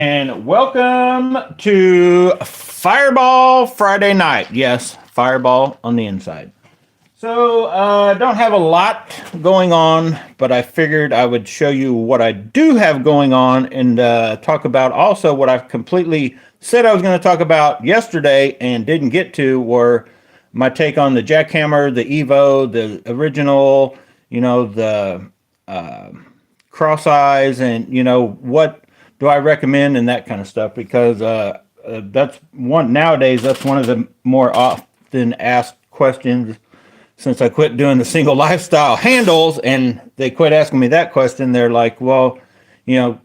And welcome to Fireball Friday Night. Yes, Fireball on the inside. So, don't have a lot going on, but I figured I would show you what I do have going on and talk about also what I've completely said I was going to talk about yesterday and didn't get to, were my take on the jackhammer, the Evo, the original, the cross eyes, and what do I recommend and that kind of stuff, because that's one nowadays. That's one of the more often asked questions since I quit doing the single lifestyle handles, and they quit asking me that question. They're like, well, you know,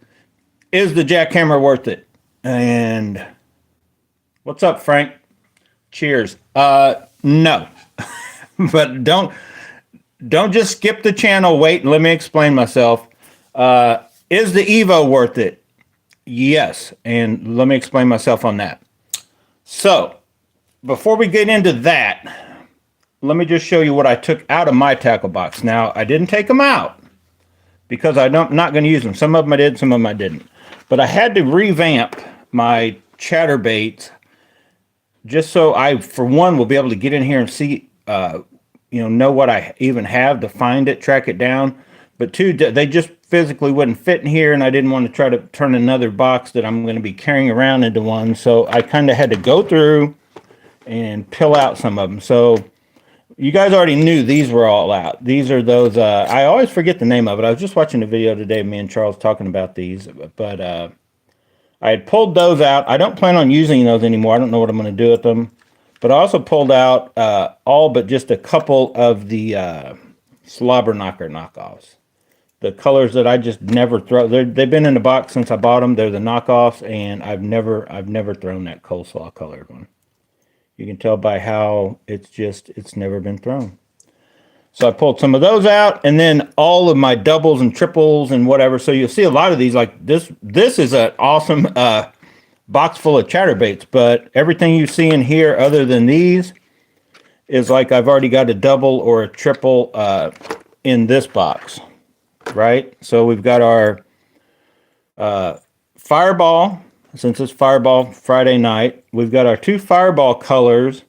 is the jackhammer worth it? And what's up, Frank? Cheers. No, but don't just skip the channel. Wait, and let me explain myself. Is the Evo worth it? Yes, and let me explain myself on that. So, before we get into that, let me just show you what I took out of my tackle box. Now, I didn't take them out because I'm not going to use them. Some of them I did, some of them I didn't. But I had to revamp my chatterbaits just so I, for one, will be able to get in here and see, know what I even have to find it, track it down. But two, they just physically wouldn't fit in here, and I didn't want to try to turn another box that I'm going to be carrying around into one. So I kind of had to go through and pill out some of them. So you guys already knew these were all out. These are those, I always forget the name of it. I was just watching a video today, me and Charles talking about these, but I had pulled those out. I don't plan on using those anymore. I don't know what I'm going to do with them. But I also pulled out all but just a couple of the Slobber Knocker knockoffs. The colors that I just never throw. They've been in the box since I bought them. They're the knockoffs, and I've never thrown that coleslaw colored one. You can tell by how it's never been thrown. So I pulled some of those out, and then all of my doubles and triples and whatever. So you'll see a lot of these, like this. This is an awesome box full of chatterbaits, but everything you see in here other than these is like I've already got a double or a triple in this box, right? So we've got our Fireball. Since it's Fireball Friday night, we've got our two Fireball colors.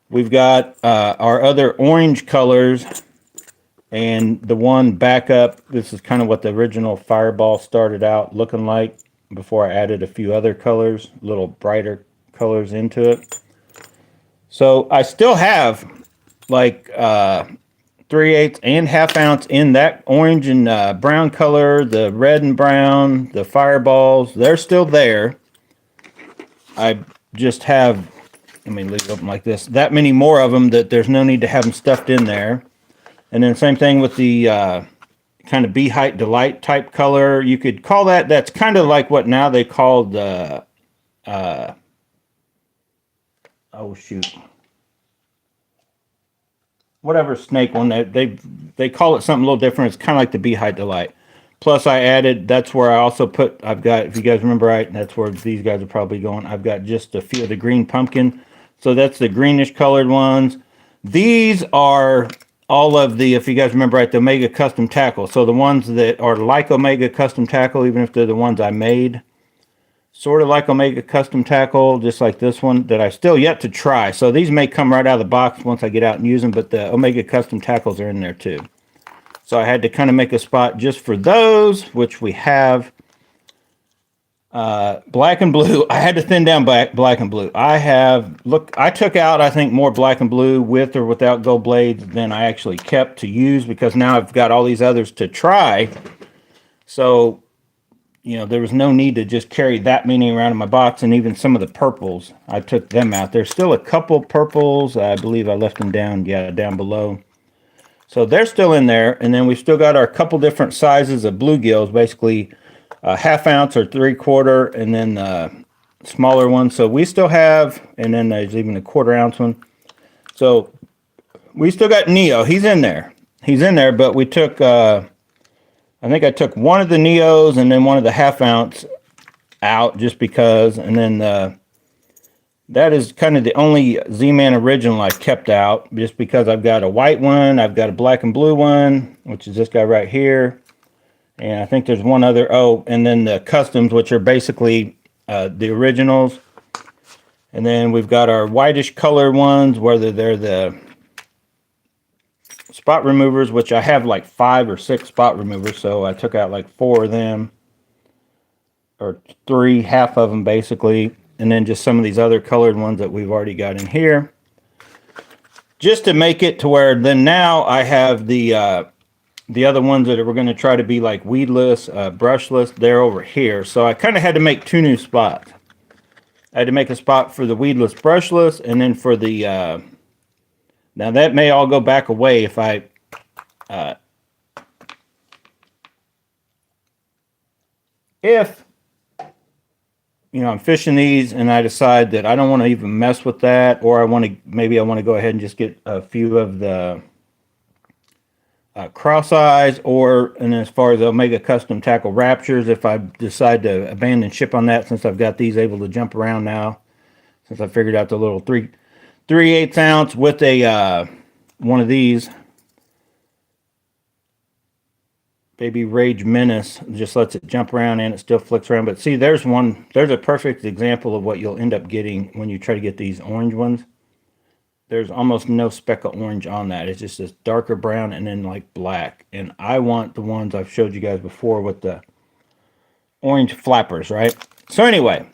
We've got our other orange colors, and the one backup. This is kind of what the original Fireball started out looking like before I added a few other colors, little brighter colors into it. So I still have like 3/8 and ½ ounce in that orange and brown color, the red and brown, the Fireballs. They're still there. I just have, let me leave it open like this, that many more of them that there's no need to have them stuffed in there. And then same thing with the kind of Bee Height Delight type color. You could call that, that's kind of like what now they call the, whatever snake one, they call it something a little different. It's kind of like the Bee Height Delight. Plus I added, that's where I also put, I've got, if you guys remember right, that's where these guys are probably going. I've got just a few of the green pumpkin. So that's the greenish colored ones. These are all of the, if you guys remember right, the Omega Custom Tackle. So the ones that are like Omega Custom Tackle, even if they're the ones I made, sort of like Omega Custom Tackle, just like this one that I still yet to try. So these may come right out of the box once I get out and use them, but the Omega Custom Tackles are in there too. So I had to kind of make a spot just for those, which we have. Black and blue. I had to thin down black and blue. I took out, I think, more black and blue with or without gold blades than I actually kept to use, because now I've got all these others to try. So, there was no need to just carry that many around in my box. And even some of the purples, I took them out. There's still a couple purples. I believe I left them down below. So they're still in there. And then we've still got our couple different sizes of bluegills, basically ½ ounce or 3/4, and then smaller one. So we still have, and then there's even a 1/4 ounce one. So we still got Neo. He's in there. But we took, I think I took one of the Neos and then one of the ½ ounce out just because. And then that is kind of the only Z-Man original I kept out, just because I've got a white one, I've got a black and blue one, which is this guy right here. And I think there's one other, and then the customs, which are basically the originals. And then we've got our whitish color ones, whether they're the spot removers, which I have like 5 or 6 spot removers. So I took out like 4 of them, or 3, half of them basically. And then just some of these other colored ones that we've already got in here. Just to make it to where then now I have the other ones that we're going to try to be like weedless, brushless, they're over here. So I kind of had to make 2 new spots. I had to make a spot for the weedless, brushless, and then for the, now that may all go back away if I, if, you know, I'm fishing these and I decide that I don't want to even mess with that, or maybe I want to go ahead and just get a few of the cross eyes, and as far as Omega Custom Tackle Raptures, if I decide to abandon ship on that, since I've got these able to jump around now, since I figured out the little 3/8 ounce with a one of these Baby Rage Menace, just lets it jump around and it still flicks around. But see, there's a perfect example of what you'll end up getting when you try to get these orange ones. There's almost no speck of orange on that. It's just this darker brown and then like black. And I want the ones I've showed you guys before with the orange flappers, right? So anyway,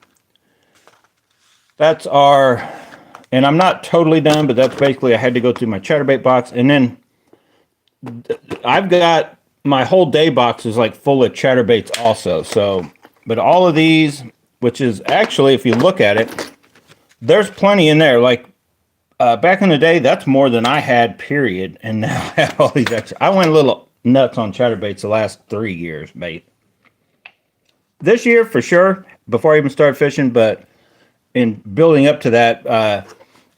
that's our, and I'm not totally done, but that's basically, I had to go through my chatterbait box. And then I've got my whole day box is like full of chatterbaits also. So, but all of these, which is actually, if you look at it, there's plenty in there. Like, back in the day, that's more than I had, period. And now I have all these extra. I went a little nuts on chatterbaits the last 3 years, mate. This year, for sure, before I even started fishing, but in building up to that,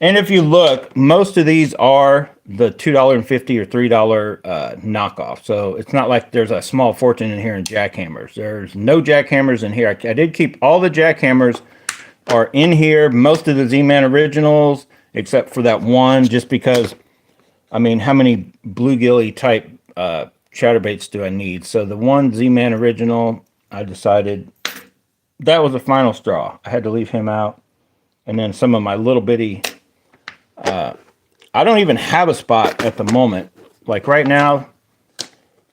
and if you look, most of these are the $2.50 or $3 knockoff. So it's not like there's a small fortune in here in jackhammers. There's no jackhammers in here. I did keep all the jackhammers are in here. Most of the Z-Man originals, except for that one, just because, I mean, how many bluegilly type chatterbaits do I need? So the one Z-Man original, I decided that was the final straw. I had to leave him out. And then some of my little bitty, I don't even have a spot at the moment. Like right now,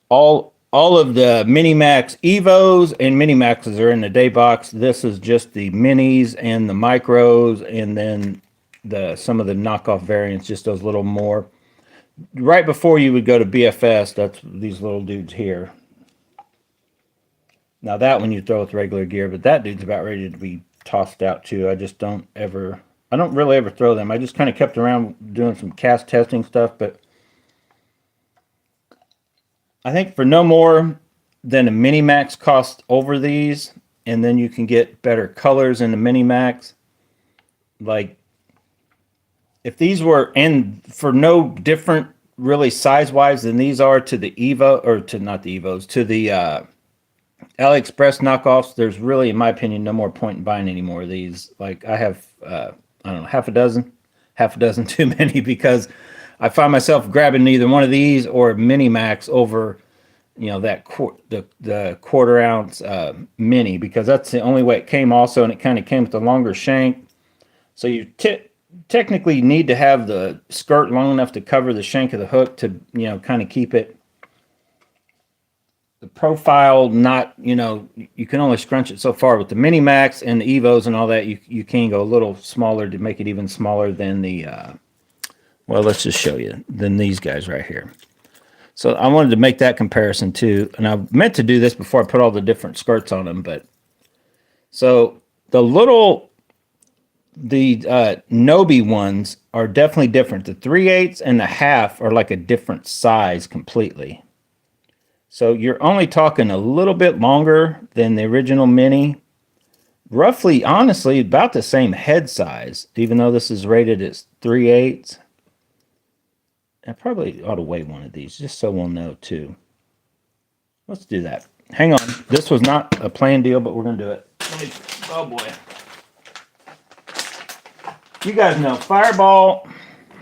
all of the Minimax Evos and Minimaxes are in the day box. This is just the minis and the micros, and then some of the knockoff variants, just those little more. Right before you would go to BFS, that's these little dudes here. Now that one you throw with regular gear, but that dude's about ready to be tossed out too. I don't really ever throw them. I just kind of kept around doing some cast testing stuff, but I think for no more than a Minimax cost over these, and then you can get better colors in the Minimax. Like, if these were, and for no different really size-wise than these are to the Evo, or to not the Evos, to the AliExpress knockoffs, there's really, in my opinion, no more point in buying any more of these. Like, I have, I don't know, half a dozen too many, because I find myself grabbing either one of these or Minimax over, you know, that the quarter ounce mini, because that's the only way it came also, and it kind of came with a longer shank. So you technically need to have the skirt long enough to cover the shank of the hook to, you know, kind of keep it, the profile, not, you know, you can only scrunch it so far. With the Minimax and the Evos and all that, you can go a little smaller to make it even smaller than the, well, let's just show you, than these guys right here. So I wanted to make that comparison too, and I meant to do this before I put all the different skirts on them, but so the Nobi ones are definitely different. The 3/8 and the half are like a different size completely. So you're only talking a little bit longer than the original Mini. Roughly, honestly, about the same head size, even though this is rated as 3/8. I probably ought to weigh one of these, just so we'll know too. Let's do that. Hang on. This was not a planned deal, but we're going to do it. Oh boy. You guys know Fireball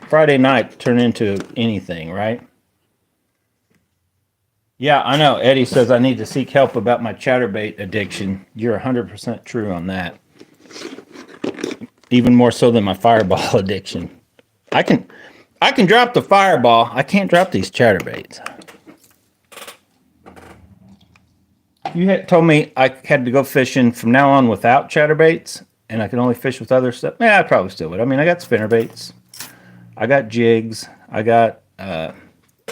Friday night turned into anything, right? Yeah, I know. Eddie says I need to seek help about my chatterbait addiction. You're 100% true on that. even more so than my Fireball addiction. I can drop the Fireball. I can't drop these chatterbaits. You had told me I had to go fishing from now on without chatterbaits, and I can only fish with other stuff. Yeah, I probably still would. I mean, I got spinnerbaits, I got jigs, I got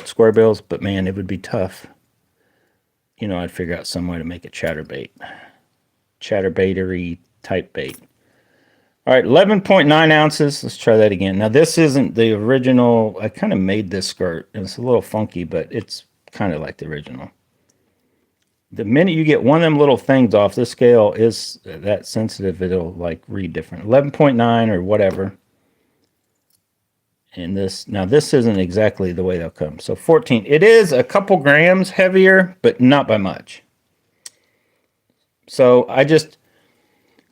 square bills, but man, it would be tough. You know, I'd figure out some way to make a chatterbaitery type bait. All right, 11.9 ounces. Let's try that again. Now, this isn't the original. I kind of made this skirt, and it's a little funky, but it's kind of like the original. The minute you get one of them little things off, this scale is that sensitive, it'll like read different. 11.9 or whatever. And this, now this isn't exactly the way they'll come. So 14. It is a couple grams heavier, but not by much. So I just,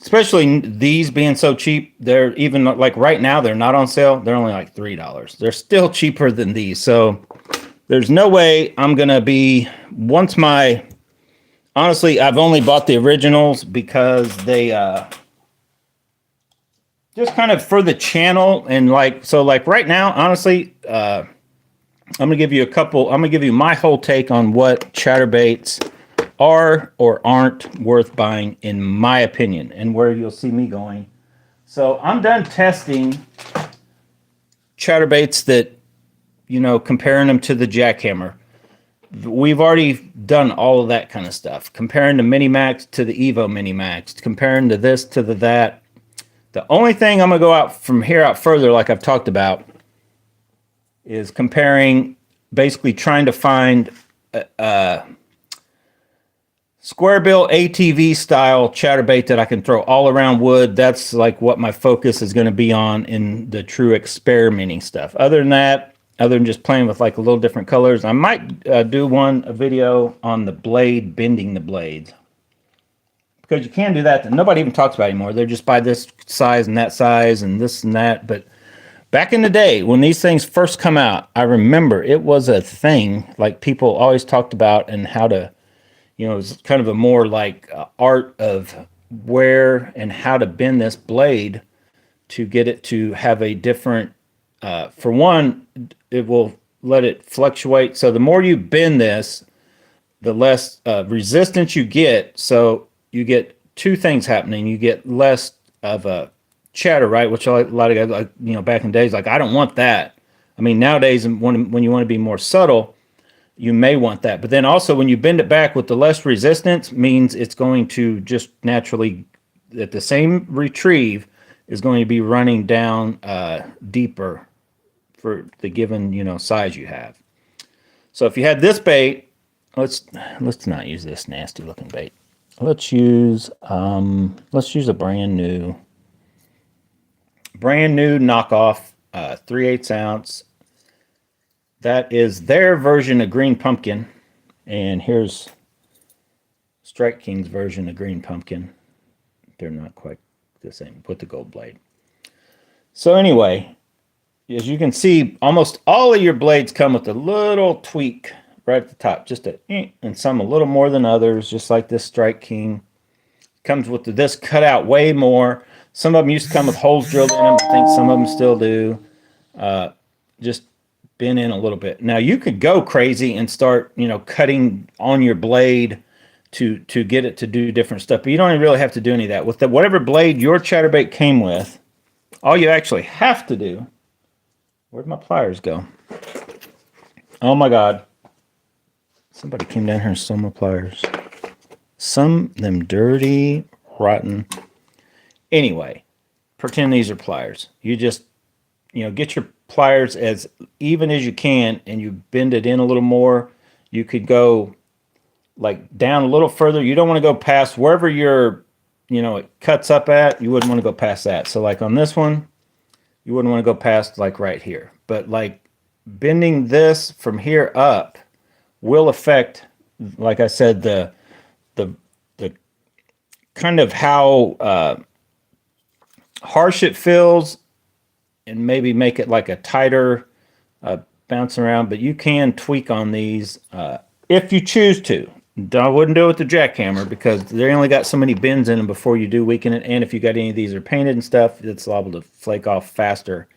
especially these being so cheap, they're even like right now, they're not on sale. They're only like $3. They're still cheaper than these. So there's no way I'm going to be, once my, honestly, I've only bought the originals because they, just kind of for the channel. And like, so like right now, honestly, I'm going to give you I'm going to give you my whole take on what chatterbaits are or aren't worth buying, in my opinion, and where you'll see me going. So I'm done testing chatterbaits that, you know, comparing them to the jackhammer. We've already done all of that kind of stuff. Comparing the Mini Max to the Evo Mini Max, comparing to this to the that. The only thing I'm going to go out from here out further, like I've talked about, is comparing, basically trying to find a square bill ATV style chatterbait that I can throw all around wood. That's like what my focus is going to be on in the true experimenting stuff. Other than that, other than just playing with like a little different colors, I might do a video on the blade, bending the blades. Because you can do that nobody even talks about anymore. They're just by this size and this and that. But back in the day, when these things first come out, I remember it was a thing like people always talked about, and how to, you know, it was kind of a more like art of where and how to bend this blade to get it to have a different, for one, it will let it fluctuate. So the more you bend this, the less resistance you get. So you get two things happening. You get less of a chatter, right? Which a lot of guys, like, you know, back in days, like, I don't want that. I mean, nowadays, when you want to be more subtle, you may want that. But then also when you bend it back with the less resistance, means it's going to just naturally, at the same retrieve, is going to be running down deeper for the given, you know, size you have. So if you had this bait, let's not use this nasty looking bait. Let's use a brand new knockoff 3/8 ounce. That is their version of green pumpkin, and here's Strike King's version of green pumpkin. They're not quite the same with the gold blade. So anyway, as you can see, almost all of your blades come with a little tweak right at the top, just and some a little more than others, just like this Strike King. Comes with this cut out way more. Some of them used to come with holes drilled in them. I think some of them still do. Just bend in a little bit. Now you could go crazy and start, you know, cutting on your blade to get it to do different stuff, but you don't really have to do any of that. With whatever blade your chatterbait came with, all you actually have to do. Where'd my pliers go? Oh my God. Somebody came down here and stole my pliers. Some of them dirty, rotten. Anyway, pretend these are pliers. You just, you know, get your pliers as even as you can, and you bend it in a little more. You could go like down a little further. You don't want to go past wherever your, you know, it cuts up at. You wouldn't want to go past that. So like on this one, you wouldn't want to go past like right here. But like bending this from here up will affect, like I said, the kind of how harsh it feels, and maybe make it like a tighter bounce around. But you can tweak on these if you choose to. I wouldn't do it with the jackhammer because they only got so many bends in them before you do weaken it. And if you got any of these are painted and stuff, it's liable to flake off faster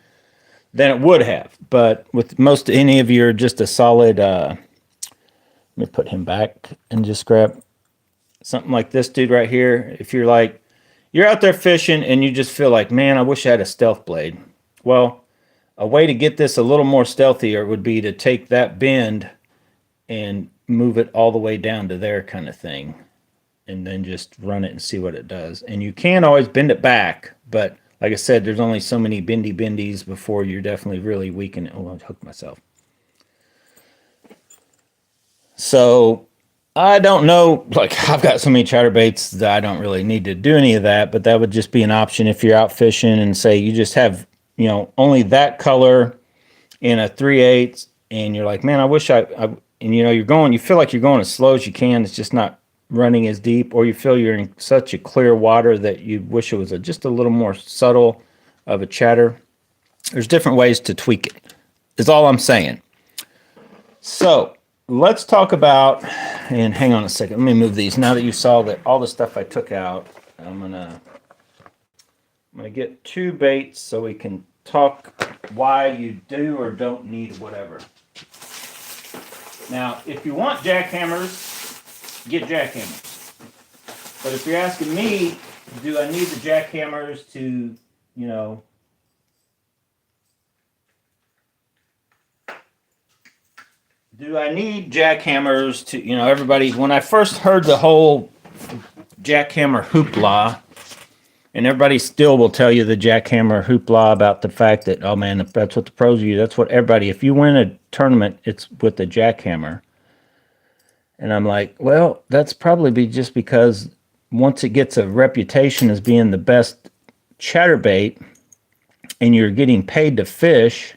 than it would have. But with most any of your just a solid, let me put him back and just grab something like this dude right here. If you're like, you're out there fishing and you just feel like, man, I wish I had a stealth blade. Well, a way to get this a little more stealthier would be to take that bend and move it all the way down to there kind of thing. And then just run it and see what it does. And you can always bend it back, but like I said, there's only so many bendies before you're definitely really weakening it. Oh, I hooked myself. So I don't know, like I've got so many chatterbaits that I don't really need to do any of that, but that would just be an option if you're out fishing and say you just have, only that color in a 3/8 and you're like, man, I wish and you feel like you're going as slow as you can. It's just not running as deep, or you feel you're in such a clear water that you wish it was just a little more subtle of a chatter. There's different ways to tweak it, is all I'm saying. So let's talk about, and hang on a second, let me move these. Now that you saw that all the stuff I took out, I'm gonna get two baits so we can talk why you do or don't need whatever. Now, if you want jackhammers, get jackhammers. But if you're asking me, do I need the jackhammers to, do I need jackhammers to, everybody, when I first heard the whole jackhammer hoopla, and everybody still will tell you the jackhammer hoopla about the fact that, oh man, if that's what the pros use, that's what everybody, if you win a tournament, it's with the jackhammer. And I'm like, well, that's probably just because once it gets a reputation as being the best chatterbait and you're getting paid to fish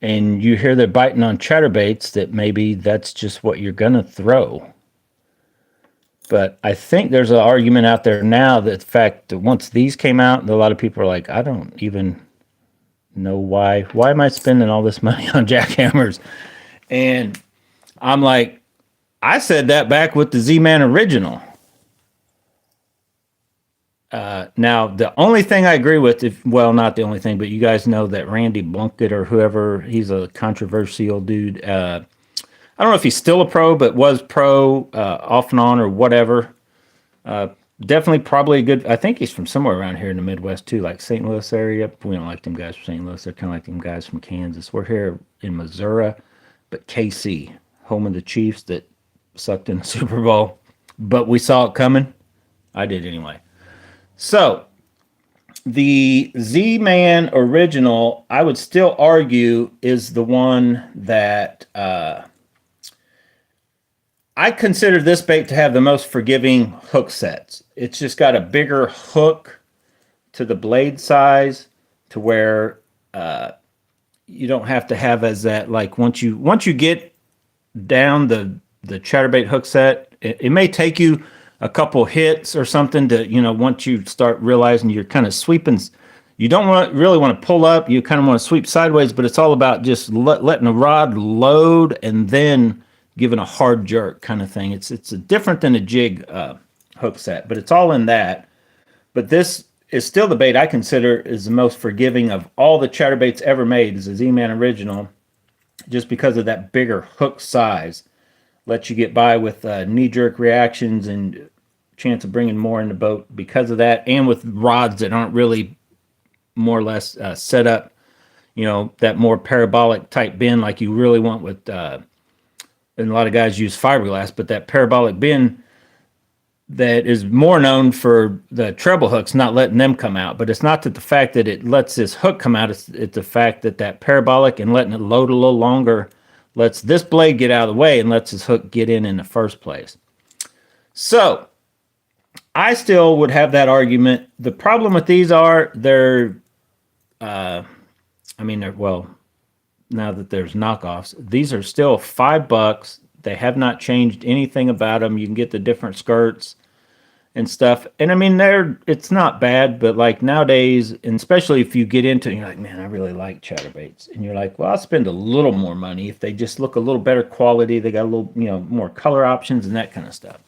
and you hear they're biting on chatterbaits, that maybe that's just what you're going to throw. But I think there's an argument out there now that the fact that once these came out, a lot of people are like, I don't even know why. Why am I spending all this money on jackhammers? And I'm like, I said that back with the Z-Man original. Now, the only thing I agree with, not the only thing, but you guys know that Randy Blunkett or whoever, he's a controversial dude. I don't know if he's still a pro, but was pro off and on or whatever. Definitely probably a good, I think he's from somewhere around here in the Midwest too, like St. Louis area. We don't like them guys from St. Louis. They're kind of like them guys from Kansas. We're here in Missouri, but KC, home of the Chiefs that sucked in the Super Bowl. But we saw it coming. I did anyway. So the Z-Man original, I would still argue, is the one that I consider this bait to have the most forgiving hook sets. It's just got a bigger hook to the blade size to where you don't have to have as that, like once you get down the chatterbait hook set, it may take you a couple hits or something to, once you start realizing you're kind of sweeping, you don't really want to pull up, you kind of want to sweep sideways, but it's all about just letting the rod load and then giving a hard jerk kind of thing. It's different than a jig hook set, but it's all in that. But this is still the bait I consider is the most forgiving of all the chatterbaits ever made, is a Z-Man original, just because of that bigger hook size. Lets you get by with knee-jerk reactions and chance of bringing more in the boat because of that, and with rods that aren't really more or less set up, that more parabolic type bend like you really want with, and a lot of guys use fiberglass, but that parabolic bend that is more known for the treble hooks, not letting them come out. But it's not that the fact that it lets this hook come out, it's the fact that parabolic and letting it load a little longer lets this blade get out of the way and lets this hook get in the first place. So I still would have that argument. The problem with these are they're now that there's knockoffs, these are still $5. They have not changed anything about them. You can get the different skirts and stuff. And I mean, it's not bad, but like nowadays, and especially if you get into it, you're like, man, I really like chatterbaits. And you're like, well, I'll spend a little more money if they just look a little better quality. They got a little, more color options and that kind of stuff.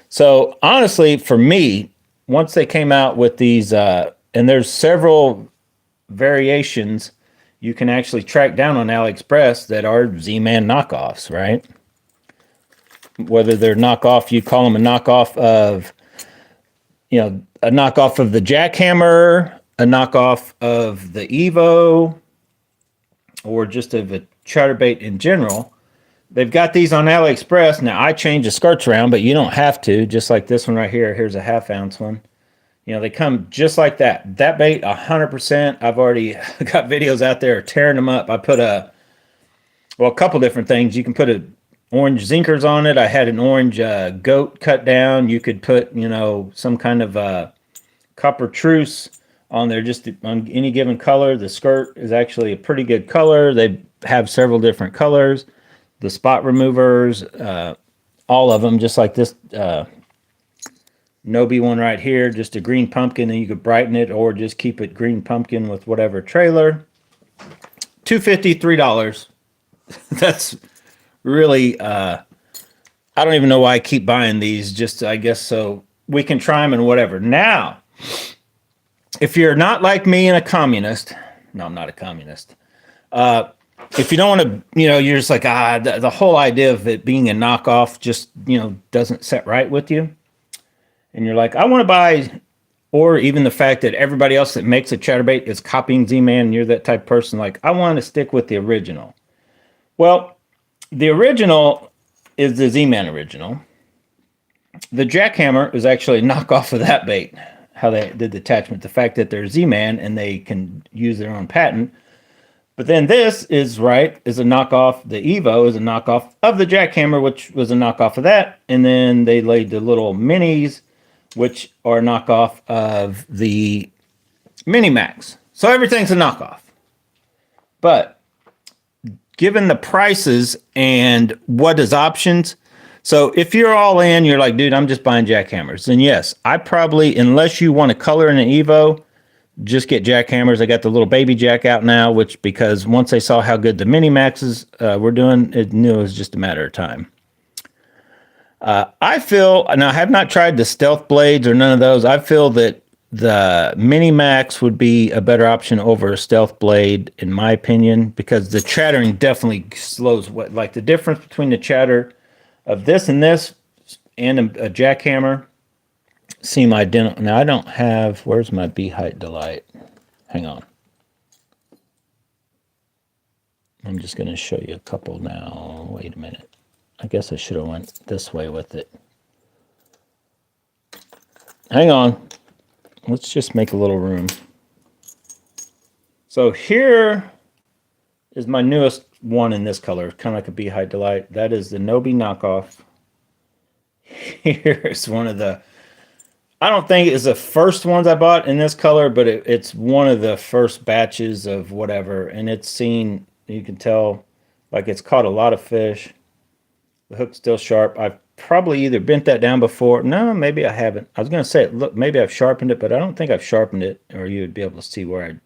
So honestly, for me, once they came out with these, and there's several variations you can actually track down on AliExpress that are Z-Man knockoffs, right? Whether they're knockoff, you call them a knockoff of, a knockoff of the jackhammer, a knockoff of the Evo, or just of a chatterbait in general. They've got these on AliExpress. Now, I change the skirts around, but you don't have to. Just like this one right here. Here's a 1/2 ounce one. They come just like that. That bait, 100%. I've already got videos out there tearing them up. I put a couple different things. You can put orange zinkers on it. I had an orange goat cut down. You could put, some kind of copper truce on there, just on any given color. The skirt is actually a pretty good color. They have several different colors. The spot removers, all of them, just like this Nobi one right here, just a green pumpkin, and you could brighten it or just keep it green pumpkin with whatever trailer. $2.50, $3. That's really, I don't even know why I keep buying these, just I guess so we can try them and whatever. Now, if you're not like me and a communist, no, I'm not a communist. If you don't want to, you're just like, the whole idea of it being a knockoff just, doesn't set right with you. And you're like, I want to buy, or even the fact that everybody else that makes a chatterbait is copying Z-Man, and you're that type of person, like, I want to stick with the original. Well, the original is the Z-Man original. The jackhammer is actually a knockoff of that bait, how they did the attachment, the fact that they're Z-Man and they can use their own patent. But then this is a knockoff. The Evo is a knockoff of the jackhammer, which was a knockoff of that. And then they laid the little minis, which are a knockoff of the Mini Max. So everything's a knockoff. But given the prices and what is options, so if you're all in, you're like, dude, I'm just buying jackhammers. Then yes, I probably, unless you want to color in an Evo, just get jackhammers. I got the little baby jack out now, because once they saw how good the Mini Maxes were doing, it knew it was just a matter of time. I feel, now I have not tried the stealth blades or none of those. I feel that the Mini Max would be a better option over a stealth blade, in my opinion, because the chattering definitely slows. Like the difference between the chatter of this and a jackhammer seem identical. Now I don't have, where's my Bee Height Delight? Hang on. I'm just going to show you a couple now. Wait a minute. I guess I should have went this way with it. Hang on. Let's just make a little room. So here is my newest one in this color, kind of like a Bee Height Delight. That is the Nobi knockoff. Here's one of the, I don't think it's the first ones I bought in this color, but it's one of the first batches of whatever. And it's seen, you can tell, like it's caught a lot of fish. The hook's still sharp. I've probably either bent that down before. No, maybe I haven't. I was going to say, look, maybe I've sharpened it, but I don't think I've sharpened it, or you would be able to see where I'd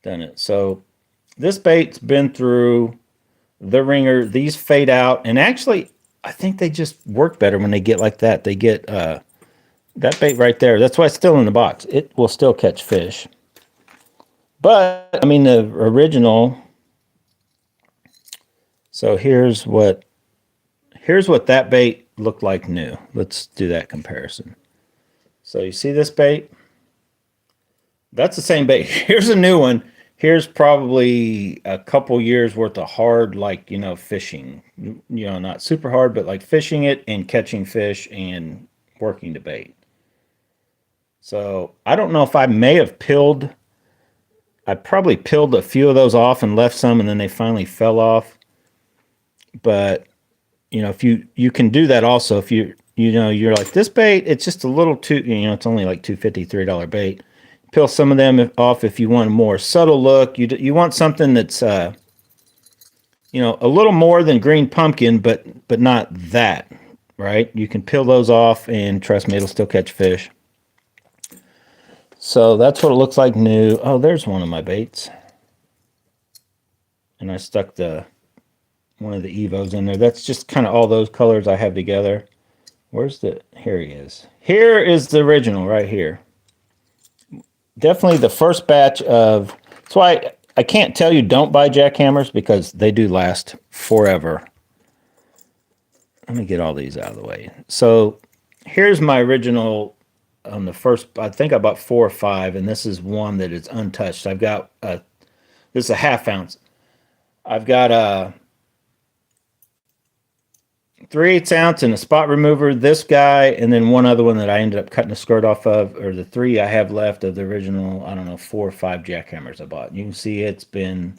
done it. So this bait's been through the ringer. These fade out. And actually, I think they just work better when they get like that. They get that bait right there. That's why it's still in the box. It will still catch fish. But, I mean, the original. So here's what that bait looked like new. Let's do that comparison. So you see this bait? That's the same bait. Here's a new one. Here's probably a couple years worth of hard, like, fishing. Not super hard, but like fishing it and catching fish and working the bait. So I don't know if I may have pilled. I probably pilled a few of those off and left some, and then they finally fell off. But if you can do that also, if you're like, this bait, it's just a little too, it's only like $2.50, $3 bait. Peel some of them off if you want a more subtle look. You want something that's a little more than green pumpkin, but not that, right? You can peel those off, and trust me, it'll still catch fish. So that's what it looks like new. Oh, there's one of my baits. And I stuck one of the Evos in there. That's just kind of all those colors I have together. Where's here he is. Here is the original right here. Definitely the first batch of, that's why I can't tell you don't buy jackhammers, because they do last forever. Let me get all these out of the way. So here's my original on the first, I think I bought 4 or 5, and this is one that is untouched. I've got, this is a 1/2 ounce. I've got a 3/8 ounce and a spot remover, this guy, and then one other one that I ended up cutting the skirt off of, or the 3 I have left of the original, I don't know, 4 or 5 jackhammers I bought. You can see it's been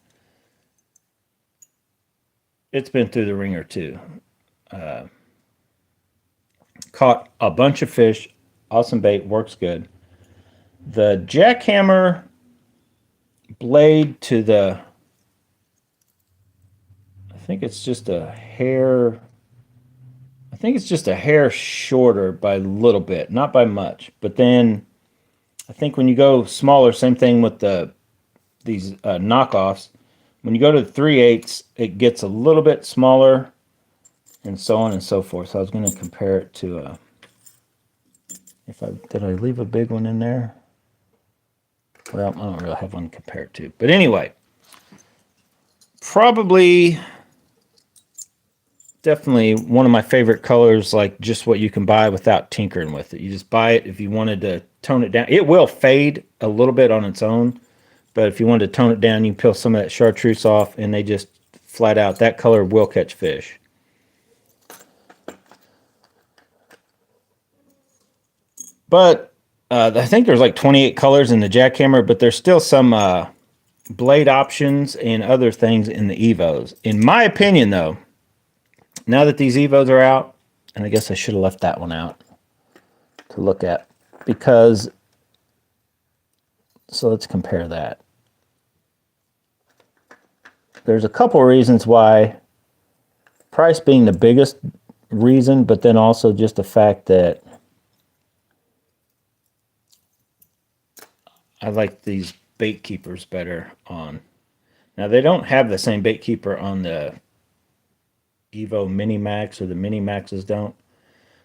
through the ringer too. Caught a bunch of fish, awesome bait, works good. The jackhammer blade to the, I think it's just a hair shorter by a little bit, not by much. But then I think when you go smaller, same thing with these knockoffs. When you go to the 3/8, it gets a little bit smaller, and so on and so forth. So I was going to compare it to did I leave a big one in there? Well, I don't really have one to compare it to. But anyway, definitely one of my favorite colors, like just what you can buy without tinkering with it. You just buy it if you wanted to tone it down. It will fade a little bit on its own, but if you wanted to tone it down, you peel some of that chartreuse off, and they just flat out, that color will catch fish. But I think there's like 28 colors in the jackhammer, but there's still some blade options and other things in the Evos. In my opinion, though, now that these Evos are out, and I guess I should have left that one out to look at, because, so let's compare that. There's a couple reasons why, price being the biggest reason, but then also just the fact that I like these bait keepers better on. Now, they don't have the same bait keeper on the Evo Mini Max, or the Mini Maxes don't.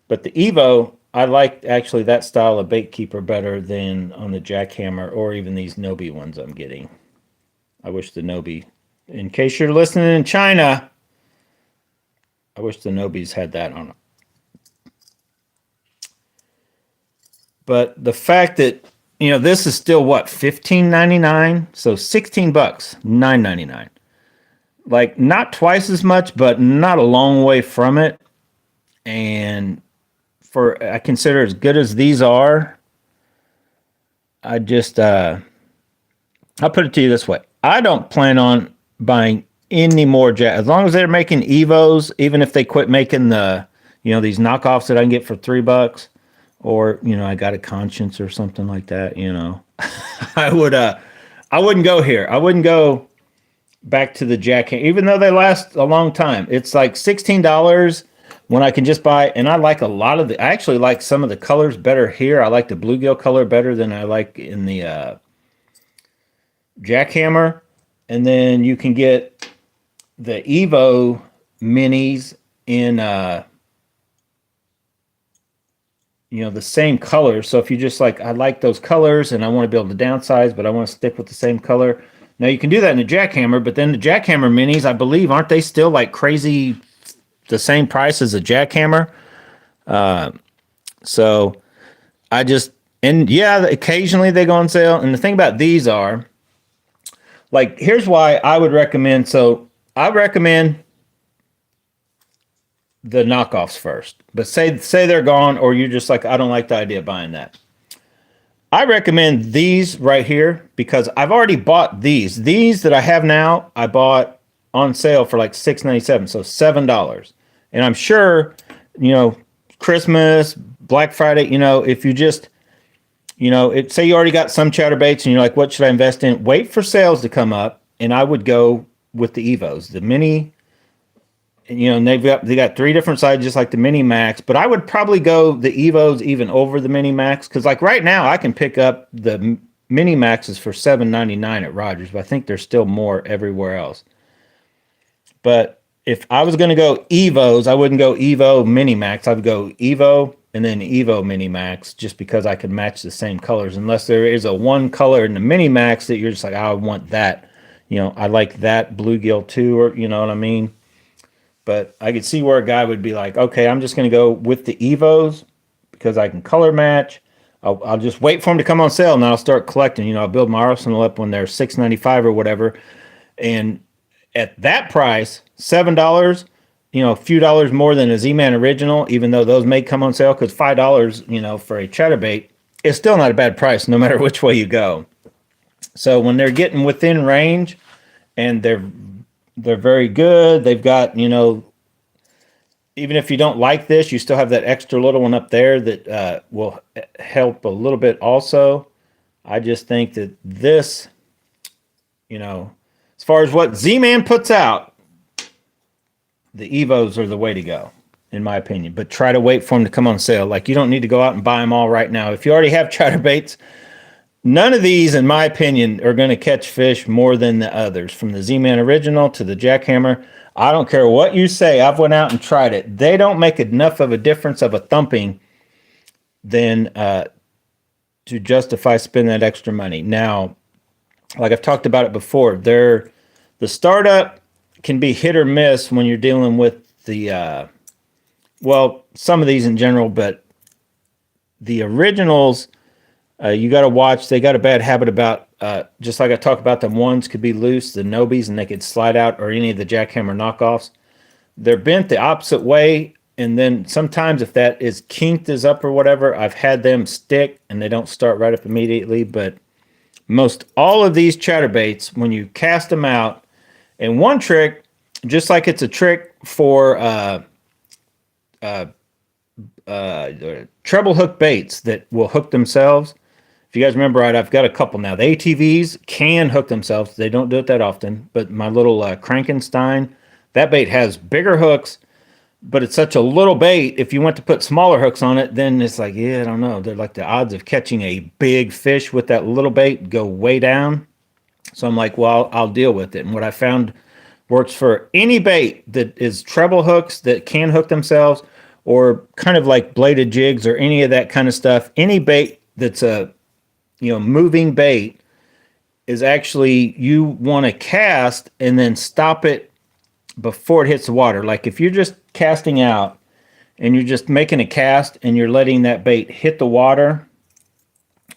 But the Evo, I like actually that style of bait keeper better than on the jackhammer, or even these Nobi ones I'm getting. I wish the Nobi, in case you're listening in China, I wish the Nobis had that on them. But the fact that, you know, this is still what, $15.99? So $16, $9.99. Like, not twice as much, but not a long way from it. And I consider as good as these are, I just, I'll put it to you this way. I don't plan on buying any more as long as they're making Evos, even if they quit making the, you know, these knockoffs that I can get for $3, or, you know, I got a conscience or something like that, you know. I wouldn't go here. I wouldn't go back to the jackhammer, even though they last a long time. It's like $16 when I can just buy, and I like a lot of I actually like some of the colors better here. I like the bluegill color better than I like in the jackhammer. And then you can get the Evo minis in you know, the same color. So if you just like, I like those colors and I want to be able to downsize, but I want to stick with the same color. Now you can do that in the jackhammer, but then the jackhammer minis, I believe, aren't they still like crazy the same price as a jackhammer? So I just, and yeah, occasionally they go on sale. And the thing about these are, like, here's why I would recommend. So I recommend the knockoffs first, but say they're gone, or you're just like, I don't like the idea of buying that. I recommend these right here, because I've already bought these. These that I have now, I bought on sale for like $6.97, so $7. And I'm sure, you know, Christmas, Black Friday, you know, if you just, you know, say you already got some chatterbaits and you're like, what should I invest in? Wait for sales to come up, and I would go with the Evos. The mini and they got three different sizes, just like the Mini Max. But I would probably go the Evos even over the Mini Max, because like right now I can pick up the Mini Maxes for $7.99 at Rogers, but I think there's still more everywhere else. But if I was going to go Evos, I wouldn't go Evo Mini Max. I would go Evo and then Evo Mini Max, just because I could match the same colors. Unless there is a one color in the Mini Max that you're just like, I want that. I like that bluegill too, or you know what I mean? But I could see where a guy would be like, okay, I'm just going to go with the Evos because I can color match. I'll just wait for them to come on sale, and I'll start collecting. I'll build my arsenal up when they're $6.95 or whatever. And at that price, $7, a few dollars more than a Z-Man original, even though those may come on sale, because $5, for a chatterbait is still not a bad price, no matter which way you go. So when they're getting within range, and they're very good. They've got, even if you don't like this, you still have that extra little one up there that will help a little bit also. I just think that this, as far as what Z-Man puts out, the Evos are the way to go, in my opinion. But try to wait for them to come on sale. Like, you don't need to go out and buy them all right now. If you already have chatterbaits, none of these, in my opinion, are going to catch fish more than the others. From the Z-Man Original to the Jackhammer, I don't care what you say. I've went out and tried it. They don't make enough of a difference of a thumping than to justify spending that extra money. Now, like I've talked about it before, the startup can be hit or miss when you're dealing with the, some of these in general, but the originals, you got to watch. They got a bad habit about, just like I talked about, the ones could be loose, the Nobies, and they could slide out, or any of the Jackhammer knockoffs. They're bent the opposite way, and then sometimes if that is kinked as up or whatever, I've had them stick, and they don't start right up immediately. But most all of these chatterbaits, when you cast them out, and one trick, just like it's a trick for treble hook baits that will hook themselves. If you guys remember right, I've got a couple now. The ATVs can hook themselves. They don't do it that often. But my little Krankenstein, that bait has bigger hooks, but it's such a little bait. If you went to put smaller hooks on it, then it's like, I don't know. They're like, the odds of catching a big fish with that little bait go way down. So I'm like, well, I'll deal with it. And what I found works for any bait that is treble hooks that can hook themselves, or kind of like bladed jigs or any of that kind of stuff. Any bait that's a moving bait is actually, you want to cast and then stop it before it hits the water. Like if you're just casting out and you're just making a cast and you're letting that bait hit the water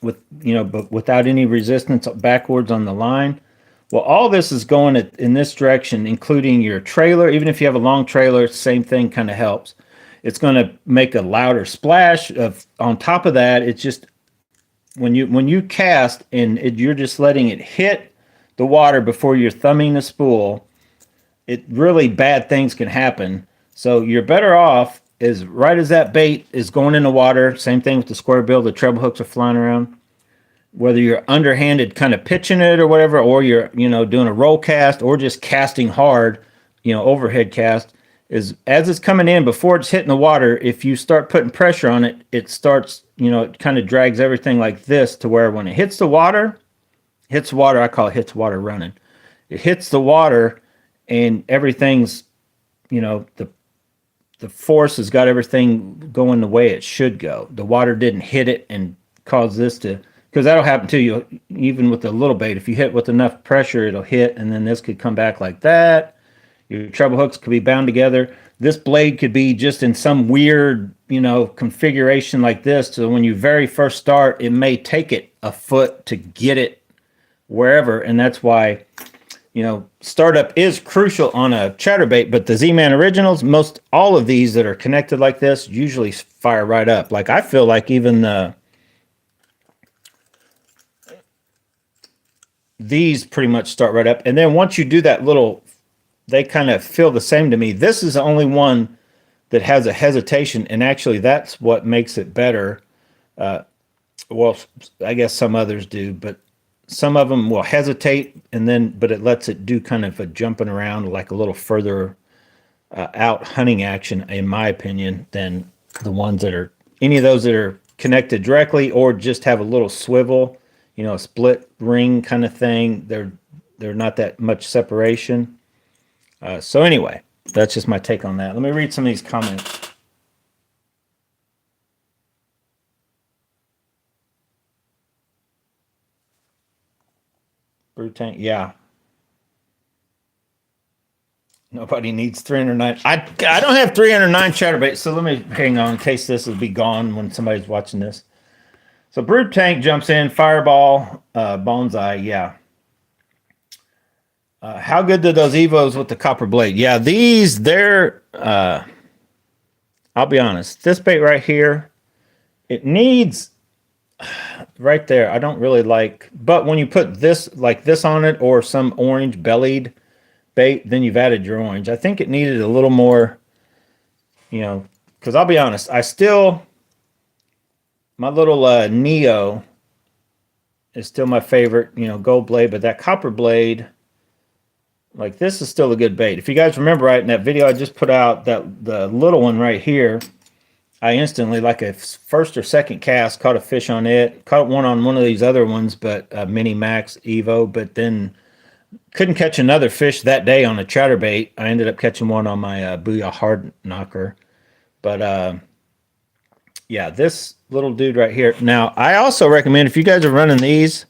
with, but without any resistance backwards on the line. Well, all this is going in this direction, including your trailer. Even if you have a long trailer, same thing kind of helps. It's going to make a louder splash. On top of that, it's just when you cast and you're just letting it hit the water before you're thumbing the spool, it really bad things can happen. So you're better off is right as that bait is going in the water. Same thing with the square bill. The treble hooks are flying around. Whether you're underhanded kind of pitching it or whatever, or you're doing a roll cast, or just casting hard, overhead cast, is as it's coming in, before it's hitting the water, if you start putting pressure on it, it starts, it kind of drags everything like this, to where when it hits the water, I call it hits water running. It hits the water and everything's, the force has got everything going the way it should go. The water didn't hit it and cause this to, because that'll happen to you even with a little bait. If you hit with enough pressure, it'll hit, and then this could come back like that. Your treble hooks could be bound together. This blade could be just in some weird, configuration like this. So when you very first start, it may take it a foot to get it wherever. And that's why, startup is crucial on a chatterbait. But the Z-Man Originals, most all of these that are connected like this usually fire right up. Like I feel like even these pretty much start right up. And then once you do that little, they kind of feel the same to me. This is the only one that has a hesitation, and actually that's what makes it better. Well, I guess some others do, but some of them will hesitate, but it lets it do kind of a jumping around like a little further out hunting action, in my opinion, than the ones that are any of those that are connected directly or just have a little swivel, a split ring kind of thing. They're not that much separation. So anyway, that's just my take on that. Let me read some of these comments. Brew tank, yeah. Nobody needs 309. I don't have 309 chatterbaits, so let me hang on in case this will be gone when somebody's watching this. So Brood Tank jumps in, Fireball, Bonsai, yeah. How good did those Evos with the copper blade? Yeah, they're, I'll be honest, this bait right here, it needs, right there, I don't really like, but when you put this, like this on it or some orange bellied bait, then you've added your orange. I think it needed a little more, because I'll be honest, my little Neo is still my favorite, gold blade, but that copper blade, like this is still a good bait. If you guys remember right in that video I just put out, that the little one right here, I instantly, like a first or second cast, caught a fish on it, caught one on one of these other ones, but Mini Max Evo, but then couldn't catch another fish that day on a chatterbait. I ended up catching one on my Booyah Hard Knocker. But yeah, this little dude right here. Now, I also recommend if you guys are running these,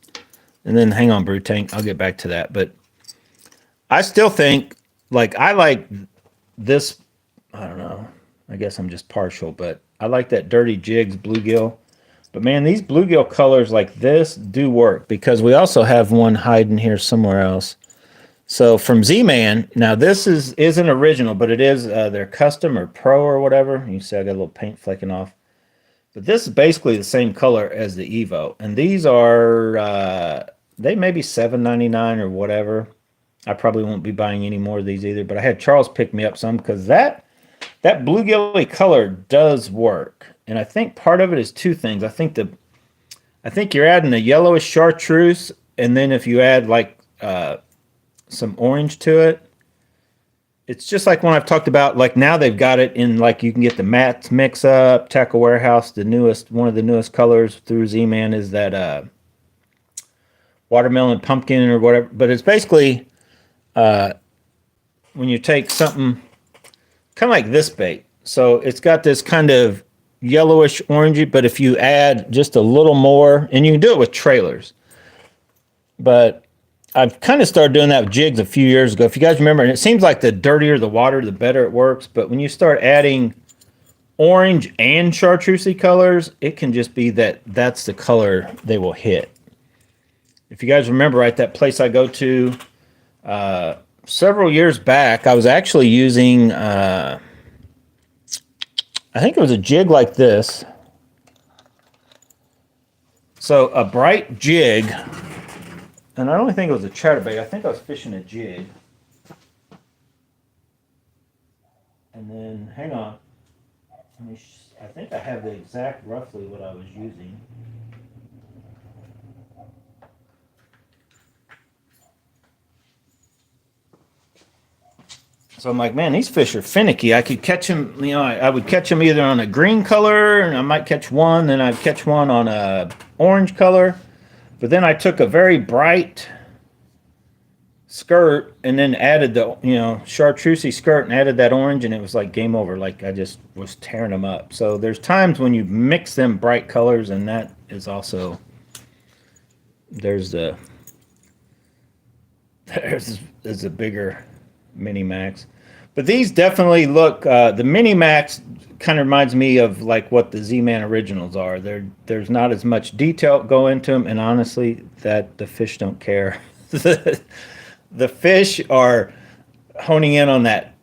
and then hang on, Brew Tank, I'll get back to that. But I still think, like, I like this, I don't know, I guess I'm just partial, but I like that Dirty Jigs bluegill. But man, these bluegill colors like this do work, because we also have one hiding here somewhere else. So from Z-Man, now this isn't original, but it is their custom or pro or whatever. You see I got a little paint flecking off. But this is basically the same color as the Evo. And these are, they may be $7.99 or whatever. I probably won't be buying any more of these either. But I had Charles pick me up some, because that bluegilly color does work. And I think part of it is two things. I think you're adding a yellowish chartreuse, and then if you add like some orange to it, it's just like when I've talked about, like now they've got it in, like you can get the mattes mix up, Tackle Warehouse, one of the newest colors through Z-Man is that watermelon pumpkin or whatever. But it's basically when you take something kind of like this bait. So it's got this kind of yellowish orangey, but if you add just a little more, and you can do it with trailers, but I've kind of started doing that with jigs a few years ago. If you guys remember, and it seems like the dirtier the water, the better it works. But when you start adding orange and chartreusey colors, it can just be that's the color they will hit. If you guys remember, right, that place I go to several years back, I was actually using, I think it was a jig like this. So a bright jig. And I don't think it was a chatterbait. I think I was fishing a jig. And then, hang on. I think I have the exact roughly what I was using. So I'm like, man, these fish are finicky. I could catch them, I would catch them either on a green color, and I might catch one, then I'd catch one on a orange color. But then I took a very bright skirt and then added the, chartreusey skirt and added that orange, and it was like game over. Like I just was tearing them up. So there's times when you mix them bright colors, and that is also, there's a bigger Mini Max. But these definitely look, the Mini Max kind of reminds me of like what the Z-Man originals are. There's not as much detail go into them, and honestly, that the fish don't care. The fish are honing in on that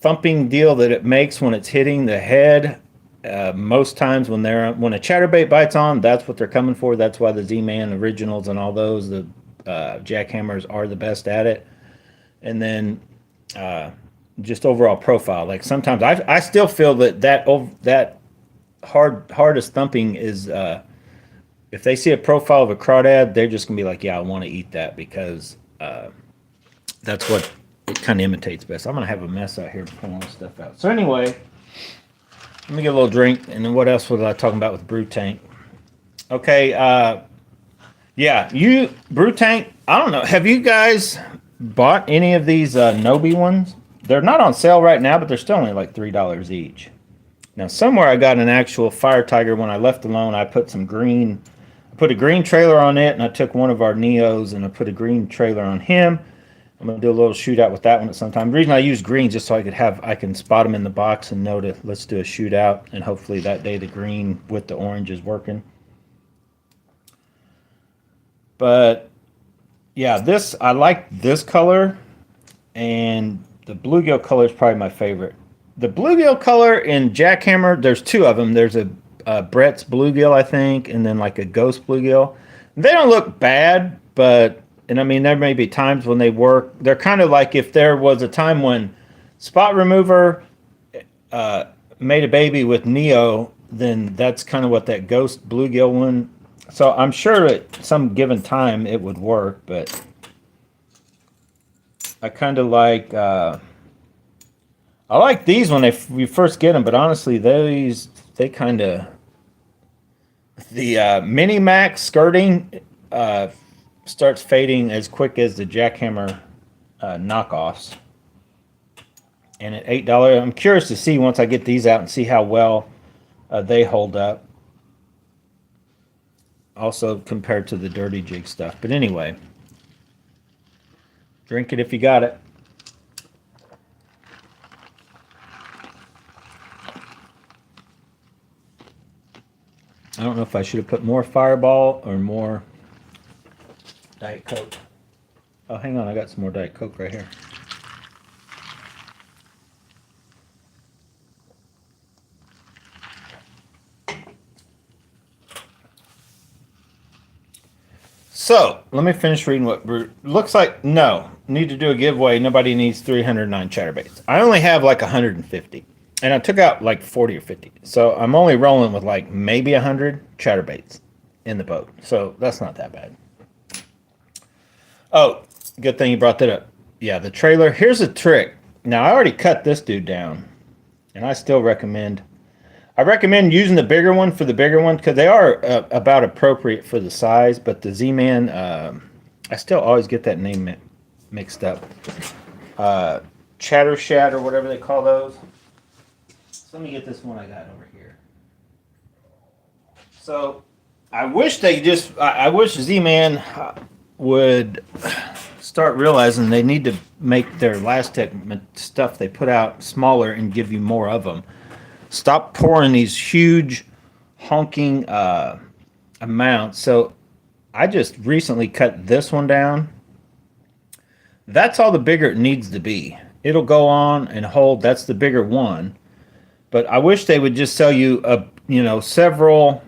thumping deal that it makes when it's hitting the head. Most times when a chatterbait bites on, that's what they're coming for. That's why the Z-Man originals and all those, the jackhammers are the best at it. And then just overall profile. Like sometimes I still feel that hardest thumping is if they see a profile of a crawdad, they're just gonna be like, yeah, I want to eat that, because that's what it kind of imitates best. I'm going to have a mess out here pulling all this stuff out. So anyway, let me get a little drink, and then what else was I talking about with Brew Tank? Okay, yeah, Brew Tank, I don't know. Have you guys bought any of these Nobi ones? They're not on sale right now, but they're still only like $3 each. Now, somewhere I got an actual Fire Tiger. When I left alone, I put a green trailer on it, and I took one of our Neos and I put a green trailer on him. I'm gonna do a little shootout with that one at some time. The reason I use green just so I can spot them in the box and know to let's do a shootout, and hopefully that day the green with the orange is working. But yeah, I like this color, and the bluegill color is probably my favorite. The bluegill color in Jackhammer, there's two of them. There's a Brett's bluegill, I think, and then like a ghost bluegill. They don't look bad, but and I mean there may be times when they work. They're kind of like if there was a time when Spot Remover made a baby with Neo, then that's kind of what that ghost bluegill one. So I'm sure at some given time it would work, but I kind of like I like these when you first get them, but honestly, they kind of the Mini Max skirting starts fading as quick as the Jackhammer knockoffs. And at $8, I'm curious to see once I get these out and see how well they hold up. Also compared to the Dirty Jig stuff. But anyway, drink it if you got it. I don't know if I should have put more Fireball or more Diet Coke. Oh, hang on. I got some more Diet Coke right here. So, let me finish reading what looks like. No, need to do a giveaway. Nobody needs 309 chatterbaits. I only have like 150. And I took out like 40 or 50. So, I'm only rolling with like maybe 100 chatterbaits in the boat. So, that's not that bad. Oh, good thing you brought that up. Yeah, the trailer. Here's a trick. Now, I already cut this dude down. And I still recommend using the bigger one for the bigger one because they are about appropriate for the size. But the Z-Man, I still always get that name mixed up. Chatter Shat or whatever they call those. So let me get this one I got over here. So I wish I wish Z-Man would start realizing they need to make their last tech stuff they put out smaller and give you more of them. Stop pouring these huge honking amounts. So I just recently cut this one down. That's all the bigger it needs to be. It'll go on and hold. That's the bigger one. But I wish they would just sell you several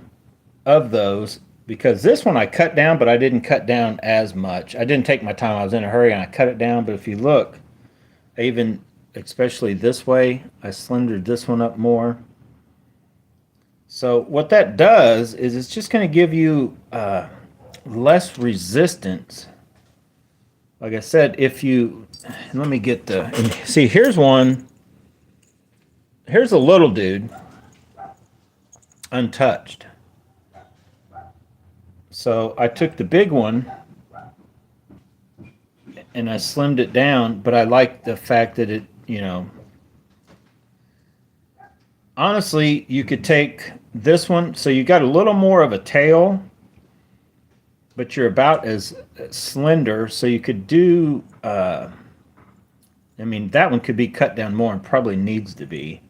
of those, because this one I cut down, but I didn't cut down as much. I didn't take my time. I was in a hurry and I cut it down. But if you look, especially this way, I slendered this one up more. So what that does is it's just going to give you less resistance. Like I said, let me get see, here's one. Here's a little dude, untouched. So I took the big one and I slimmed it down, but I like the fact that it, honestly, you could take this one, so you got a little more of a tail, but you're about as slender, so you could do, that one could be cut down more and probably needs to be.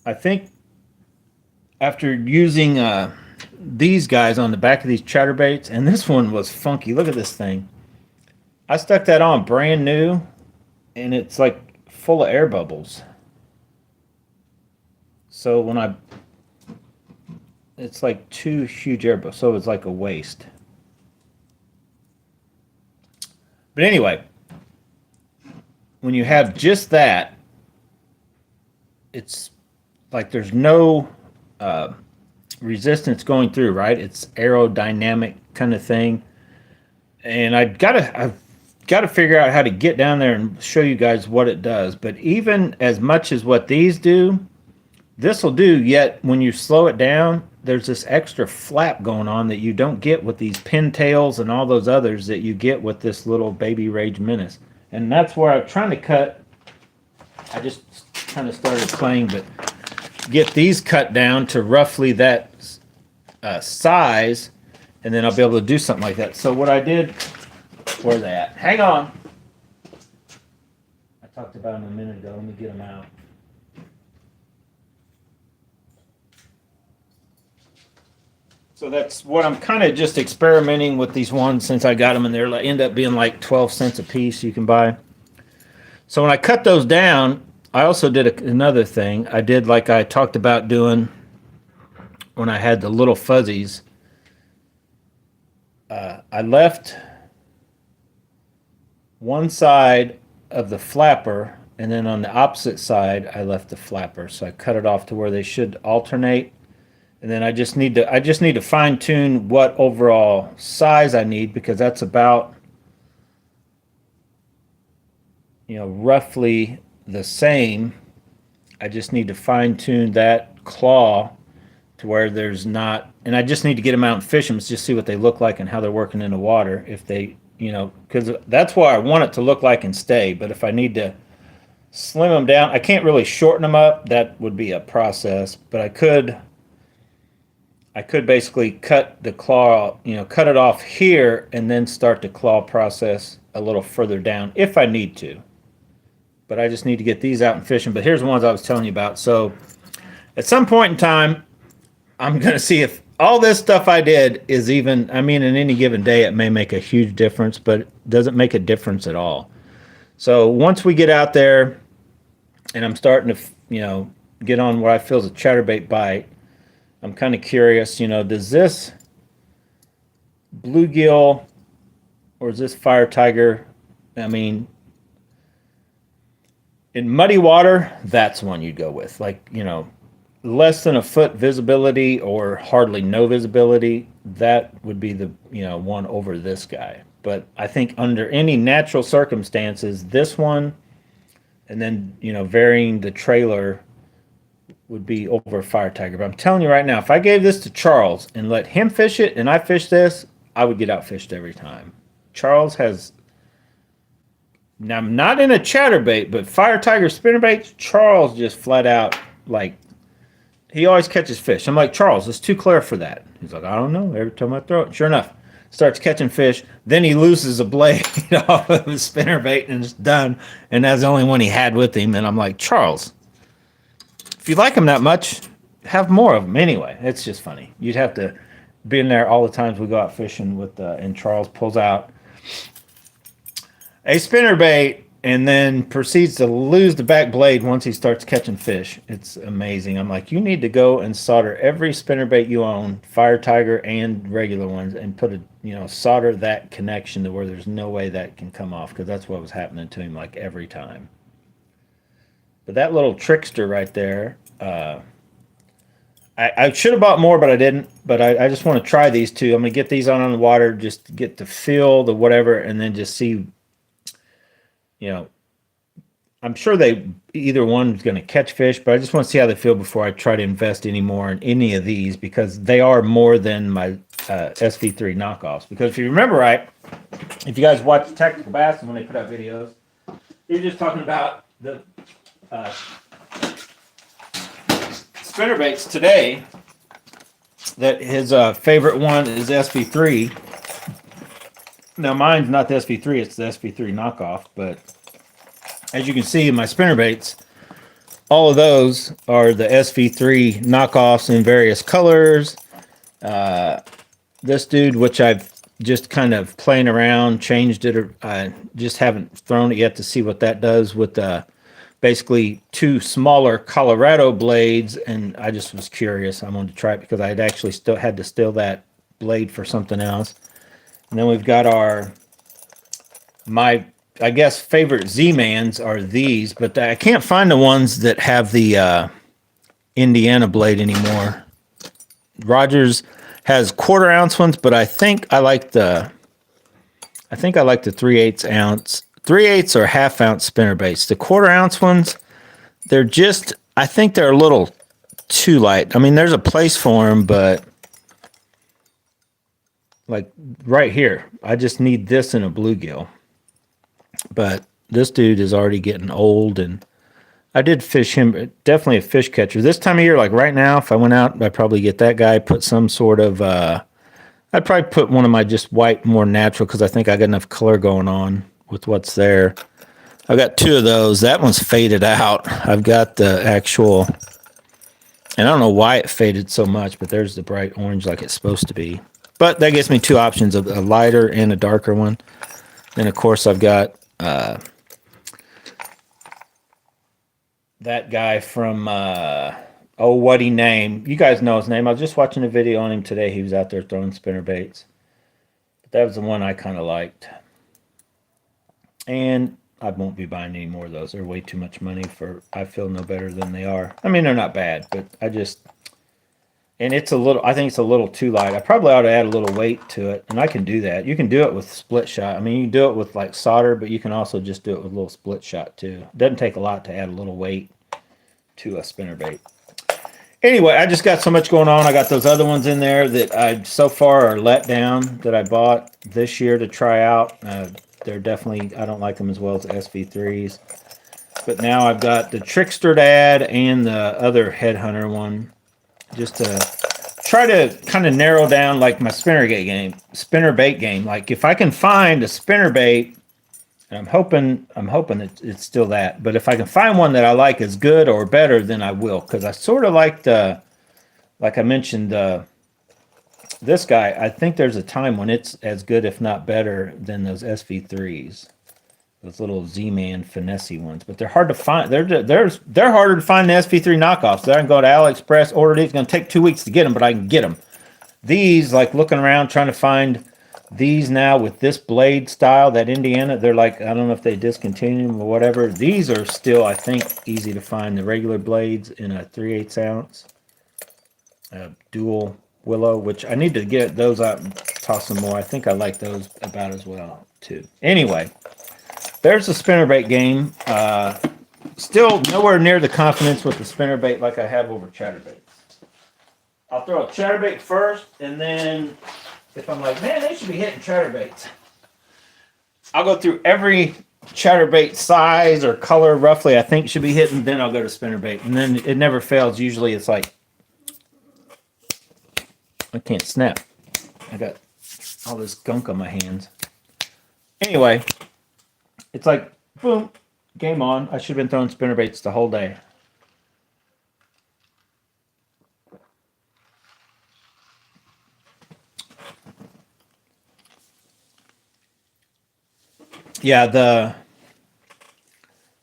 I think after using these guys on the back of these chatterbaits, and this one was funky. Look at this thing. I stuck that on brand new, and it's like full of air bubbles. So it's like two huge air bubbles, so it's like a waste. But anyway, when you have just that, it's like there's no resistance going through, right? It's aerodynamic kind of thing. And I got to figure out how to get down there and show you guys what it does. But even as much as what these do, this will do, yet when you slow it down, there's this extra flap going on that you don't get with these pintails and all those others that you get with this little Baby Rage Menace. And that's where I'm trying to cut. I just kind of started playing, but get these cut down to roughly that size, and then I'll be able to do something like that. So what I did, where's that? Hang on. I talked about them a minute ago. Let me get them out. So that's what I'm kind of just experimenting with these ones since I got them, and they're end up being like 12 cents a piece you can buy. So when I cut those down, I also did another thing. I did like I talked about doing when I had the little fuzzies. I left one side of the flapper, and then on the opposite side, I left the flapper. So I cut it off to where they should alternate. And then I just need to fine tune what overall size I need, because that's about, roughly the same. I just need to fine tune that claw to where there's not, and I just need to get them out and fish them, just see what they look like and how they're working in the water. If they, because that's what I want it to look like and stay. But if I need to slim them down, I can't really shorten them up. That would be a process, but I could basically cut the claw, cut it off here and then start the claw process a little further down if I need to. But I just need to get these out and fishing. But here's the ones I was telling you about. So at some point in time, I'm going to see if all this stuff I did is even, in any given day, it may make a huge difference, but it doesn't make a difference at all. So once we get out there and I'm starting to, get on what I feel is a chatterbait bite, I'm kind of curious, does this bluegill or is this fire tiger, in muddy water, that's one you'd go with. Like, less than a foot visibility or hardly no visibility, that would be the, one over this guy. But I think under any natural circumstances, this one, and then, varying the trailer, would be over fire tiger. But I'm telling you right now, if I gave this to Charles and let him fish it and I fish this, I would get outfished every time. Charles has, now I'm not in a chatterbait, but fire tiger spinnerbaits, Charles just flat out, like, he always catches fish. I'm like, Charles, it's too clear for that. He's like, I don't know. Every time I throw it, sure enough, starts catching fish. Then he loses a blade off of his spinnerbait and it's done. And that's the only one he had with him. And I'm like, Charles, if you like them that much, have more of them anyway. It's just funny. You'd have to be in there all the times we go out fishing with, and Charles pulls out a spinnerbait and then proceeds to lose the back blade once he starts catching fish. It's amazing. I'm like, you need to go and solder every spinnerbait you own, fire tiger and regular ones, and put solder that connection to where there's no way that can come off, because that's what was happening to him like every time. But that little trickster right there, I should have bought more, but I didn't. But I just want to try these two. I'm going to get these on the water, just to get the feel, the whatever, and then just see. I'm sure either one's going to catch fish, but I just want to see how they feel before I try to invest any more in any of these, because they are more than my SV3 knockoffs. Because if you remember right, if you guys watch Tactical Bass when they put out videos, they're just talking about the spinnerbaits today, that his favorite one is SV3. Now mine's not the SV3, it's the SV3 knockoff, but as you can see in my spinnerbaits, all of those are the SV3 knockoffs in various colors. This dude, which I've just kind of playing around, changed it, or I just haven't thrown it yet to see what that does with basically two smaller Colorado blades, and I just was curious. I wanted to try it because I had actually still had to steal that blade for something else. And then we've got my I guess favorite Z-Mans are these, but I can't find the ones that have the Indiana blade anymore. Rogers has 1/4 ounce ones, but I think I like the I think I like the 3/8 ounce, 3/8 or half ounce spinner baits. The 1/4 ounce ones, they're just, I think they're a little too light. I mean, there's a place for them, but like right here, I just need this in a bluegill. But this dude is already getting old, and I did fish him, definitely a fish catcher. This time of year, like right now, if I went out, I'd probably get that guy, put some sort of, I'd probably put one of my just white, more natural, because I think I got enough color going on with what's there. I've got 2 of those. That one's faded out. I've got the actual, and I don't know why it faded so much, but there's the bright orange like it's supposed to be. But that gives me 2 options, of a lighter and a darker one. Then, of course, I've got that guy from, oh, what he named. You guys know his name. I was just watching a video on him today. He was out there throwing spinner baits. But that was the one I kind of liked. And I won't be buying any more of those. They're way too much money for, I feel no better than they are. I mean, they're not bad, but I just, and it's a little, I think it's a little too light. I probably ought to add a little weight to it, and I can do that. You can do it with split shot. I mean, you can do it with like solder, but you can also just do it with a little split shot too. It doesn't take a lot to add a little weight to a spinnerbait. Anyway, I just got so much going on. I got those other ones in there that I so far are let down, that I bought this year to try out. They're definitely, I don't like them as well as the SV3s. But now I've got the Trickster to add and the other Headhunter one, just to try to kind of narrow down like my spinnerbait game. Like if I can find a spinnerbait, and I'm hoping it's still that. But if I can find one that I like as good or better, then I will. Because I sort of like the, like I mentioned, this guy. I think there's a time when it's as good, if not better, than those SV3s. Those little Z-Man finessey ones, but they're hard to find. They're harder to find than SV3 knockoffs. So I can go to AliExpress, order these. It's going to take 2 weeks to get them, but I can get them. These, like looking around trying to find these now with this blade style, that Indiana, they're like, I don't know if they discontinued them or whatever. These are still, I think, easy to find. The regular blades in a 3/8 ounce dual willow, which I need to get those out and toss some more. I think I like those about as well too. Anyway, there's the spinnerbait game. Still nowhere near the confidence with the spinnerbait like I have over chatterbaits. I'll throw a chatterbait first, and then if I'm like, man, they should be hitting chatterbaits, I'll go through every chatterbait size or color roughly I think should be hitting, then I'll go to spinnerbait. And then it never fails. Usually it's like, I can't snap. I got all this gunk on my hands. Anyway, it's like, boom, game on. I should have been throwing spinnerbaits the whole day. Yeah,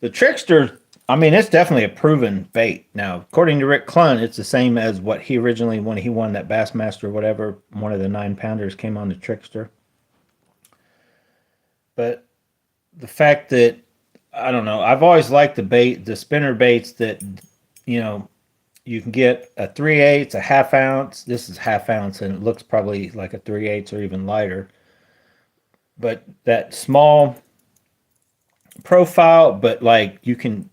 the Trickster, I mean, it's definitely a proven bait. Now, according to Rick Clunn, it's the same as what he originally, when he won that Bassmaster or whatever, one of the 9-pounders came on the Trickster. But the fact that, I don't know, I've always liked the spinner baits that, you know, you can get a 3/8, a half ounce. This is half ounce, and it looks probably like a 3/8 or even lighter. But that small profile, but like you can,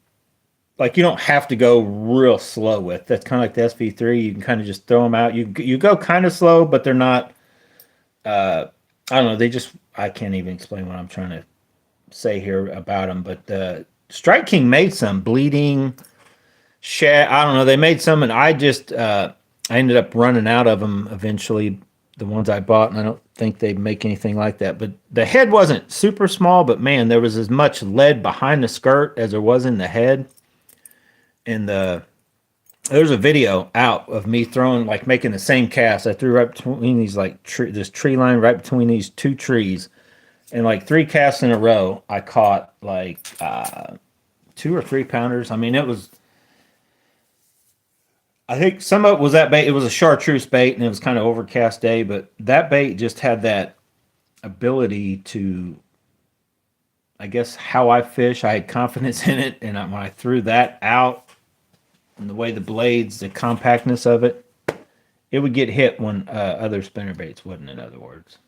like you don't have to go real slow with. That's kind of like the SV3. You can kind of just throw them out. You go kind of slow, but they're not. I don't know. They just, I can't even explain what I'm trying to say here about them. But Strike King made some bleeding shad. I don't know. They made some, and I just I ended up running out of them eventually. The ones I bought, and I don't think they make anything like that. But the head wasn't super small, but man, there was as much lead behind the skirt as there was in the head. And there's a video out of me throwing, like making the same cast. I threw right between these, like this tree line right between these 2 trees, and like 3 casts in a row, I caught like 2 or 3 pounders. I mean, it was, I think some of it was that bait. It was a chartreuse bait, and it was kind of overcast day, but that bait just had that ability to, I guess, how I fish. I had confidence in it, and when I threw that out, and the way the blades, the compactness of it, it would get hit when other spinner baits wouldn't, in other words.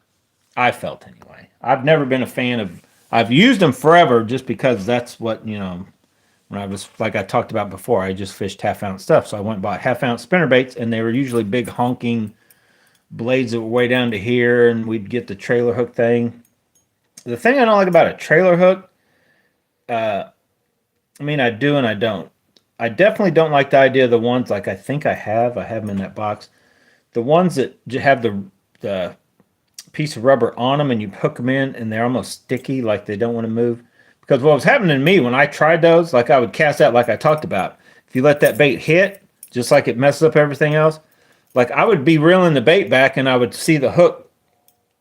I felt anyway. I've never been a fan of. I've used them forever just because that's what when I was like I talked about before. I just fished half ounce stuff, so I went and bought half ounce spinner baits, and they were usually big honking blades that were way down to here, and we'd get the trailer hook thing. The thing I don't like about a trailer hook, I mean, I do and I don't. I definitely don't like the idea of the ones like I think I have them in that box. The ones that have the piece of rubber on them and you hook them in and they're almost sticky, like they don't want to move. Because what was happening to me when I tried those, like I would cast out, like I talked about. If you let that bait hit, just like it messes up everything else, like I would be reeling the bait back and I would see the hook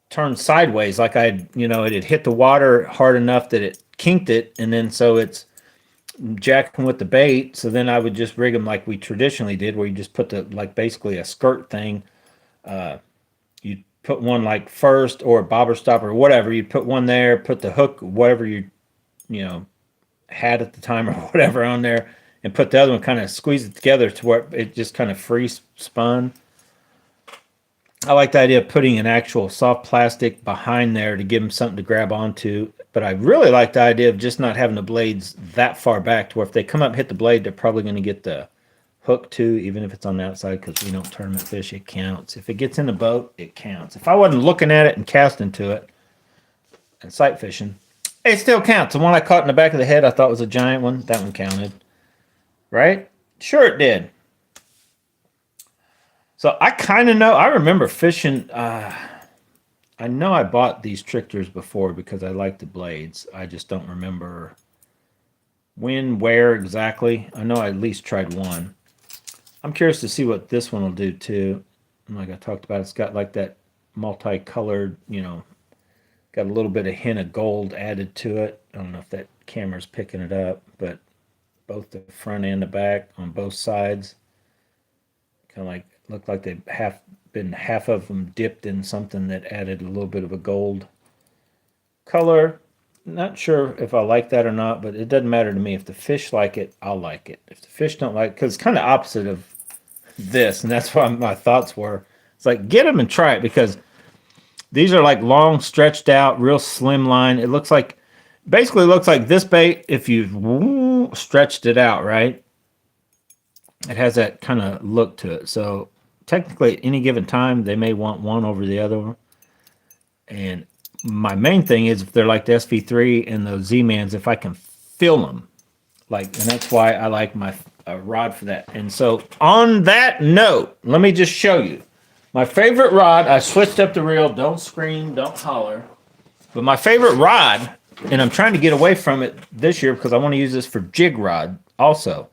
turn sideways, like it had hit the water hard enough that it kinked it, and then so it's jacking with the bait. So then I would just rig them like we traditionally did, where you just put the like basically a skirt thing. You put one like first or a bobber stopper or whatever. You put one there, put the hook, whatever you know had at the time or whatever on there, and put the other one, kind of squeeze it together to where it just kind of free spun. I like the idea of putting an actual soft plastic behind there to give them something to grab onto. But I really like the idea of just not having the blades that far back to where if they come up and hit the blade, they're probably going to get the hook too, even if it's on the outside, because we don't tournament fish. It counts. If it gets in the boat, it counts. If I wasn't looking at it and casting to it and sight fishing, it still counts. The one I caught in the back of the head, I thought was a giant one. That one counted, right? Sure, it did. So I kind of know. I remember fishing. I know I bought these tricksters before because I like the blades. I just don't remember when, where exactly. I know I at least tried one. I'm curious to see what this one will do too. And like I talked about, it's got like that multicolored, got a little bit of hint of gold added to it. I don't know if that camera's picking it up, but both the front and the back on both sides kind of like look like they've half of them dipped in something that added a little bit of a gold color. Not sure if I like that or not, but it doesn't matter to me. If the fish like it, I'll like it. If the fish don't like it, because it's kind of opposite of this, and that's what my thoughts were. It's like, get them and try it, because these are like long, stretched out, real slim line. It looks like, basically looks like this bait if you stretched it out, right? It has that kind of look to it. So technically at any given time, they may want one over the other one. And my main thing is if they're like the SV3 and those Z-Mans, if I can feel them. And that's why I like my rod for that. And so on that note, let me just show you. My favorite rod, I switched up the reel. Don't scream, don't holler. But my favorite rod, and I'm trying to get away from it this year because I want to use this for jig rod also.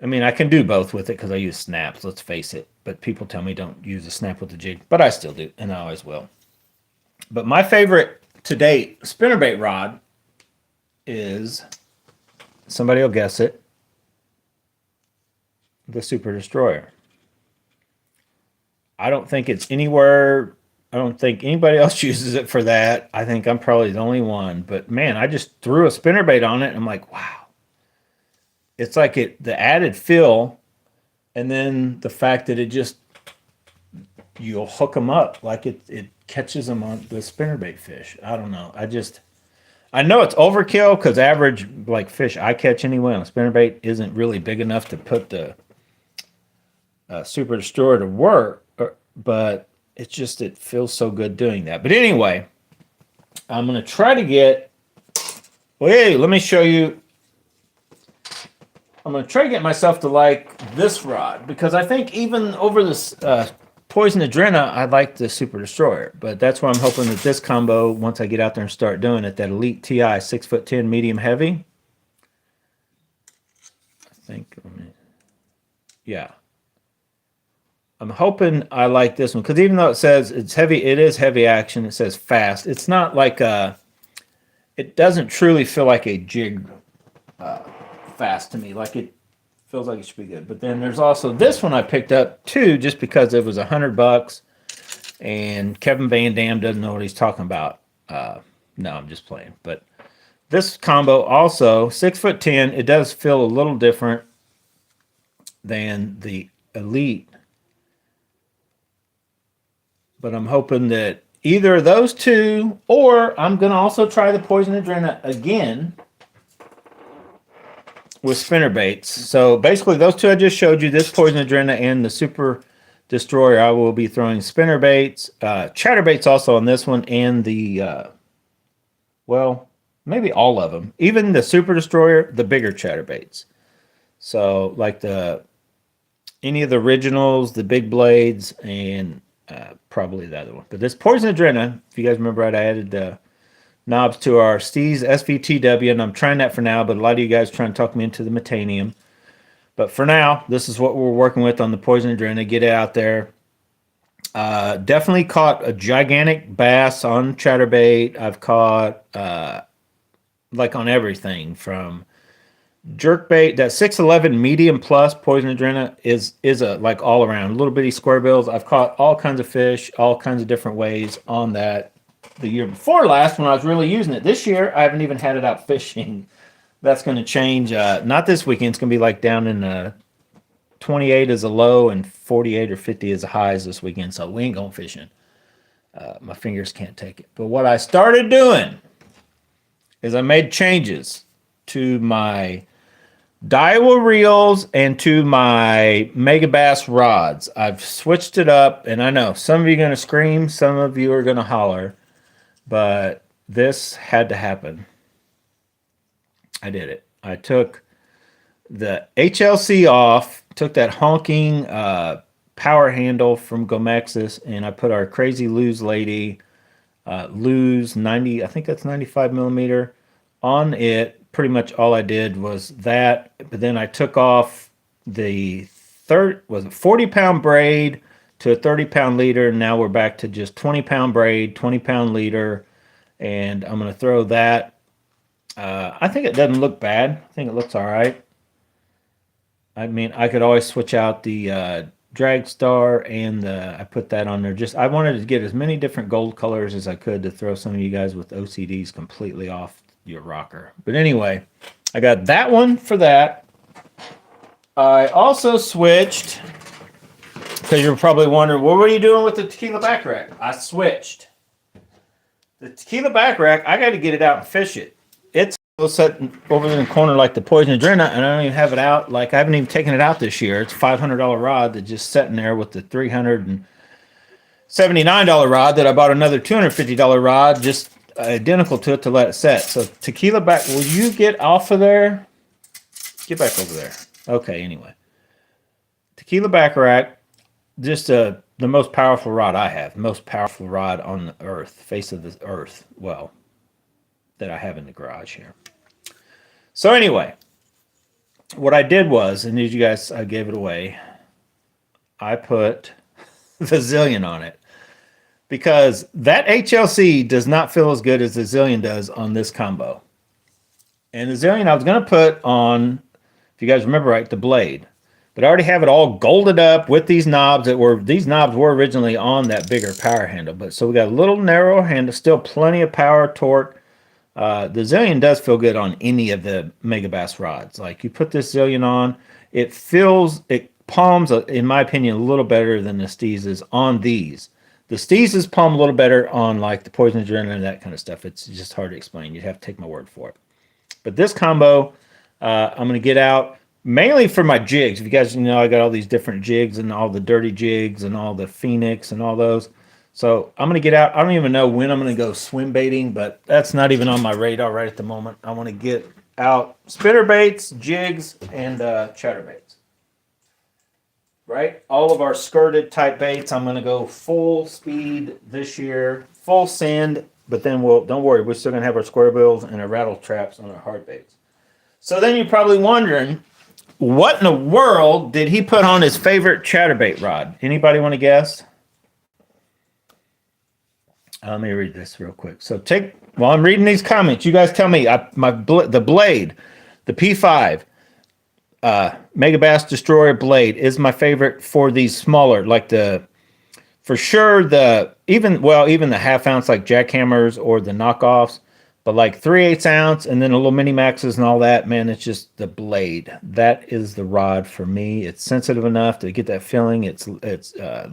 I mean, I can do both with it because I use snaps, let's face it. But people tell me don't use a snap with the jig. But I still do, and I always will. But my favorite to date spinnerbait rod is, somebody will guess it, the Super Destroyer. I don't think it's anywhere. I don't think anybody else uses it for that. I think I'm probably the only one. But man, I just threw a spinnerbait on it, and I'm like, wow. It's like the added feel, and then the fact that you'll hook them up, like it catches them on the spinnerbait fish. I don't know. I know it's overkill because average like fish I catch anyway on a spinnerbait isn't really big enough to put the Super Destroyer to work, but it feels so good doing that. But anyway, I'm gonna try to get. Well, hey, let me show you. I'm going to try to get myself to like this rod, because I think even over this Poison Adrena, I like the Super Destroyer. But that's why I'm hoping that this combo, once I get out there and start doing it, that Elite TI 6'10" medium heavy. I think, yeah. I'm hoping I like this one, because even though it says it's heavy, it is heavy action. It says fast. It's not like it doesn't truly feel like a jig fast to me. Like it feels like it should be good. But then there's also this one I picked up too, just because it was $100 and Kevin Van Dam doesn't know what he's talking about. No, I'm just playing. But this combo also 6'10". It does feel a little different than the Elite, but I'm hoping that either of those two, or I'm going to also try the Poison Adrena again with spinner baits. So basically those two I just showed you, this Poison Adrena and the Super Destroyer, I will be throwing spinner baits, chatterbaits also on this one, and the, well, maybe all of them. Even the Super Destroyer, the bigger chatterbaits. So like any of the originals, the big blades, and probably the other one. But this Poison Adrena, if you guys remember right, I added the knobs to our Steez SVTW, and I'm trying that for now, but a lot of you guys are trying to talk me into the Metanium. But for now, this is what we're working with on the Poison Adrena. Get it out there. Definitely caught a gigantic bass on chatterbait. I've caught, like on everything from jerkbait. That 611 medium plus Poison Adrena is a like all around little bitty square bills. I've caught all kinds of fish, all kinds of different ways on that. The year before last, when I was really using it. This year, I haven't even had it out fishing. That's going to change. Not this weekend. It's going to be like down in 28 as a low and 48 or 50 as a highs this weekend. So we ain't going fishing. My fingers can't take it. But what I started doing is I made changes to my Daiwa reels and to my Mega Bass rods. I've switched it up, and I know some of you are going to scream, some of you are going to holler, but this had to happen. I did it. I took the HLC off, took that honking power handle from Gomexis, and I put our Crazy Lose Lady Lose 90, I think that's 95 millimeter on it. Pretty much all I did was that, but then I took off the 40-pound braid to a 30-pound leader, and now we're back to just 20-pound braid, 20-pound leader, and I'm going to throw that. I think it doesn't look bad. I think it looks all right. I mean, I could always switch out the Drag Star, and I put that on there. I wanted to get as many different gold colors as I could to throw some of you guys with OCDs completely off your rocker. But anyway, I got that one for that. I also switched, because you're probably wondering, what were you doing with the tequila back rack? I switched. The tequila back rack, I got to get it out and fish it. It's set over in the corner like the Poison Adrena, and I don't even have it out. Like, I haven't even taken it out this year. It's a $500 rod that's just sitting there with the $379 rod that I bought another $250 rod, just identical to it, to let it set. So tequila back, will you get off of there? Get back over there. Okay, anyway. Tequila back rack, just the most powerful rod I have. Most powerful rod on the earth, face of the earth. Well, that I have in the garage here. So anyway, what I did was, and as you guys, I gave it away, I put the Zillion on it. Because that HLC does not feel as good as the Zillion does on this combo. And the Zillion I was going to put on, if you guys remember right, the blade. But I already have it all golded up with these knobs these knobs were originally on that bigger power handle. But so we got a little narrow handle, still plenty of power, torque. The Zillion does feel good on any of the Mega Bass rods. Like, you put this Zillion on, it palms, in my opinion, a little better than the Steez's on these. The Steez's palm a little better on like the Poison Adrena and that kind of stuff. It's just hard to explain. You'd have to take my word for it. But this combo, I'm going to get out mainly for my jigs. If you guys know, I got all these different jigs and all the dirty jigs and all the Phoenix and all those. So I'm going to get out. I don't even know when I'm going to go swim baiting, but that's not even on my radar right at the moment. I want to get out spinner baits, jigs, and chatterbaits. Right? All of our skirted type baits, I'm going to go full speed this year, full send, but then don't worry, we're still going to have our square bills and our rattle traps on our hard baits. So then you're probably wondering, what in the world did he put on his favorite chatterbait rod? Anybody want to guess? Let me read this real quick. So while I'm reading these comments, you guys tell me, the blade, the P5, Mega Bass Destroyer blade is my favorite for these smaller, like for sure even the half ounce like jackhammers or the knockoffs, but like 3/8 ounce and then a little mini maxes and all that, man, it's just the blade. That is the rod for me. It's sensitive enough to get that feeling. It's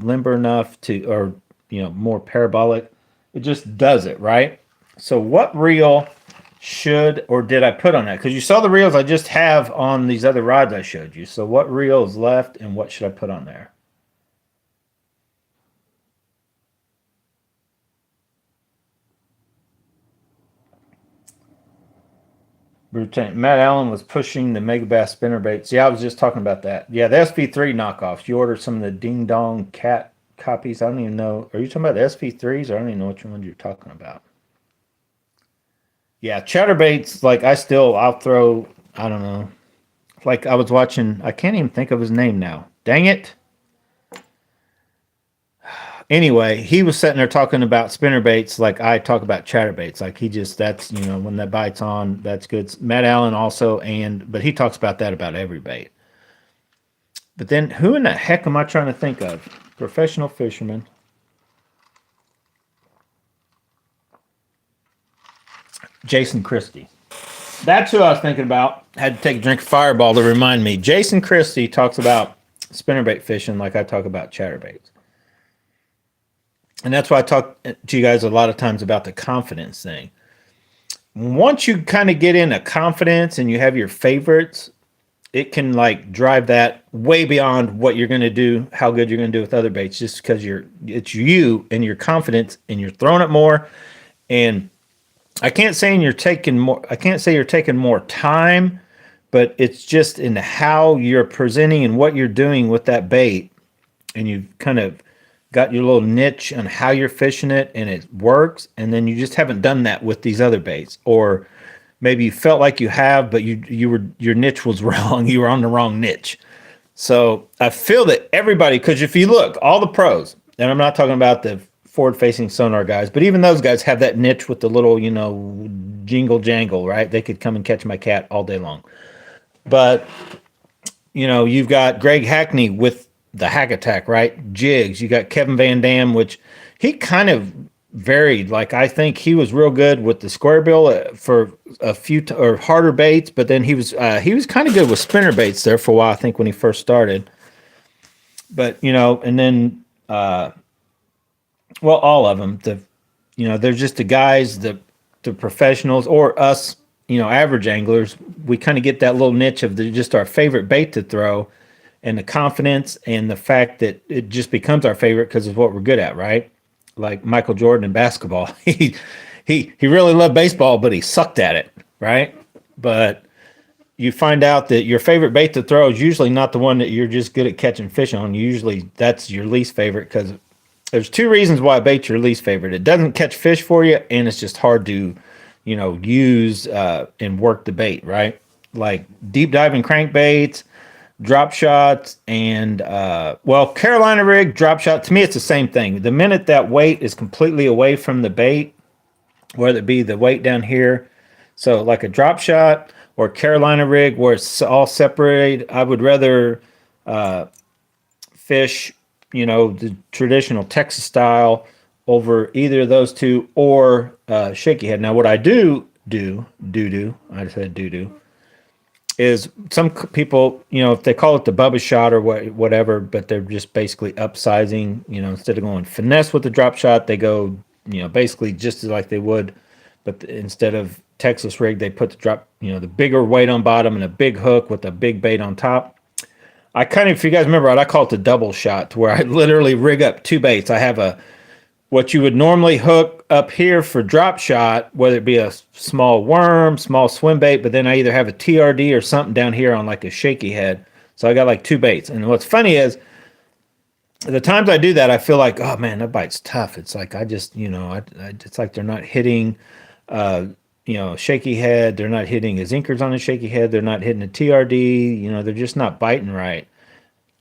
limber enough to, or more parabolic It just does it, right? So what reel should or did I put on that? Because you saw the reels I just have on these other rods I showed you. So what reel is left and what should I put on there? Lieutenant Matt Allen was pushing the Megabass spinnerbaits. Yeah, I was just talking about that. Yeah, the SV3 knockoffs. You ordered some of the Ding Dong Cat copies. I don't even know. Are you talking about the SV3s? I don't even know which ones you're talking about. Yeah, chatterbaits. Like I'll throw. I don't know. Like I was watching. I can't even think of his name now. Dang it. Anyway, he was sitting there talking about spinnerbaits like I talk about chatterbaits. Like he just that's when that bite's on, that's good. Matt Allen also, but he talks about that about every bait. But then who in the heck am I trying to think of? Professional fisherman. Jason Christie. That's who I was thinking about. Had to take a drink of Fireball to remind me. Jason Christie talks about spinnerbait fishing like I talk about chatterbaits. And that's why I talk to you guys a lot of times about the confidence thing. Once you kind of get into confidence and you have your favorites, it can like drive that way beyond what you're going to do, how good you're going to do with other baits, just because it's you and your confidence and you're throwing it more. And I can't say you're taking more time, but it's just in how you're presenting and what you're doing with that bait, and you've kind of got your little niche on how you're fishing it and it works, and then you just haven't done that with these other baits, or maybe you felt like you have, but your niche was wrong. You were on the wrong niche. So I feel that everybody, because if you look, all the pros, and I'm not talking about the forward-facing sonar guys, but even those guys have that niche with the little, jingle jangle, right? They could come and catch my cat all day long. But you've got Greg Hackney with the Hack Attack, right? Jigs. You got Kevin Van Dam, which he kind of varied. Like I think he was real good with the square bill for a few or harder baits, but then he was kind of good with spinner baits there for a while. I think when he first started. But and then all of them. They're just the guys, the professionals, or us. Average anglers. We kind of get that little niche of just our favorite bait to throw, and the confidence and the fact that it just becomes our favorite because of what we're good at, right? Like Michael Jordan in basketball. He really loved baseball, but he sucked at it, right? But you find out that your favorite bait to throw is usually not the one that you're just good at catching fish on. Usually that's your least favorite, because there's two reasons why a bait's your least favorite. It doesn't catch fish for you, and it's just hard to, use and work the bait, right? Like deep diving crankbaits, drop shots, and Carolina rig, drop shot, to me it's the same thing. The minute that weight is completely away from the bait, whether it be the weight down here, so like a drop shot or Carolina rig where it's all separated, I would rather fish the traditional Texas style over either of those two, or shaky head. Now what I do I said do is some people, if they call it the Bubba shot or whatever, but they're just basically upsizing, instead of going finesse with the drop shot, they go, basically just like they would, but instead of Texas rig, they put the drop, the bigger weight on bottom and a big hook with a big bait on top. I kind of, if you guys remember, I call it the double shot, to where I literally rig up two baits. I have what you would normally hook up here for drop shot, whether it be a small worm, small swim bait, but then I either have a TRD or something down here on like a shaky head. So I got like two baits. And what's funny is the times I do that, I feel like, oh man, that bite's tough. It's like I just, it's like they're not hitting, shaky head. They're not hitting his inkers on a shaky head. They're not hitting a TRD. They're just not biting right.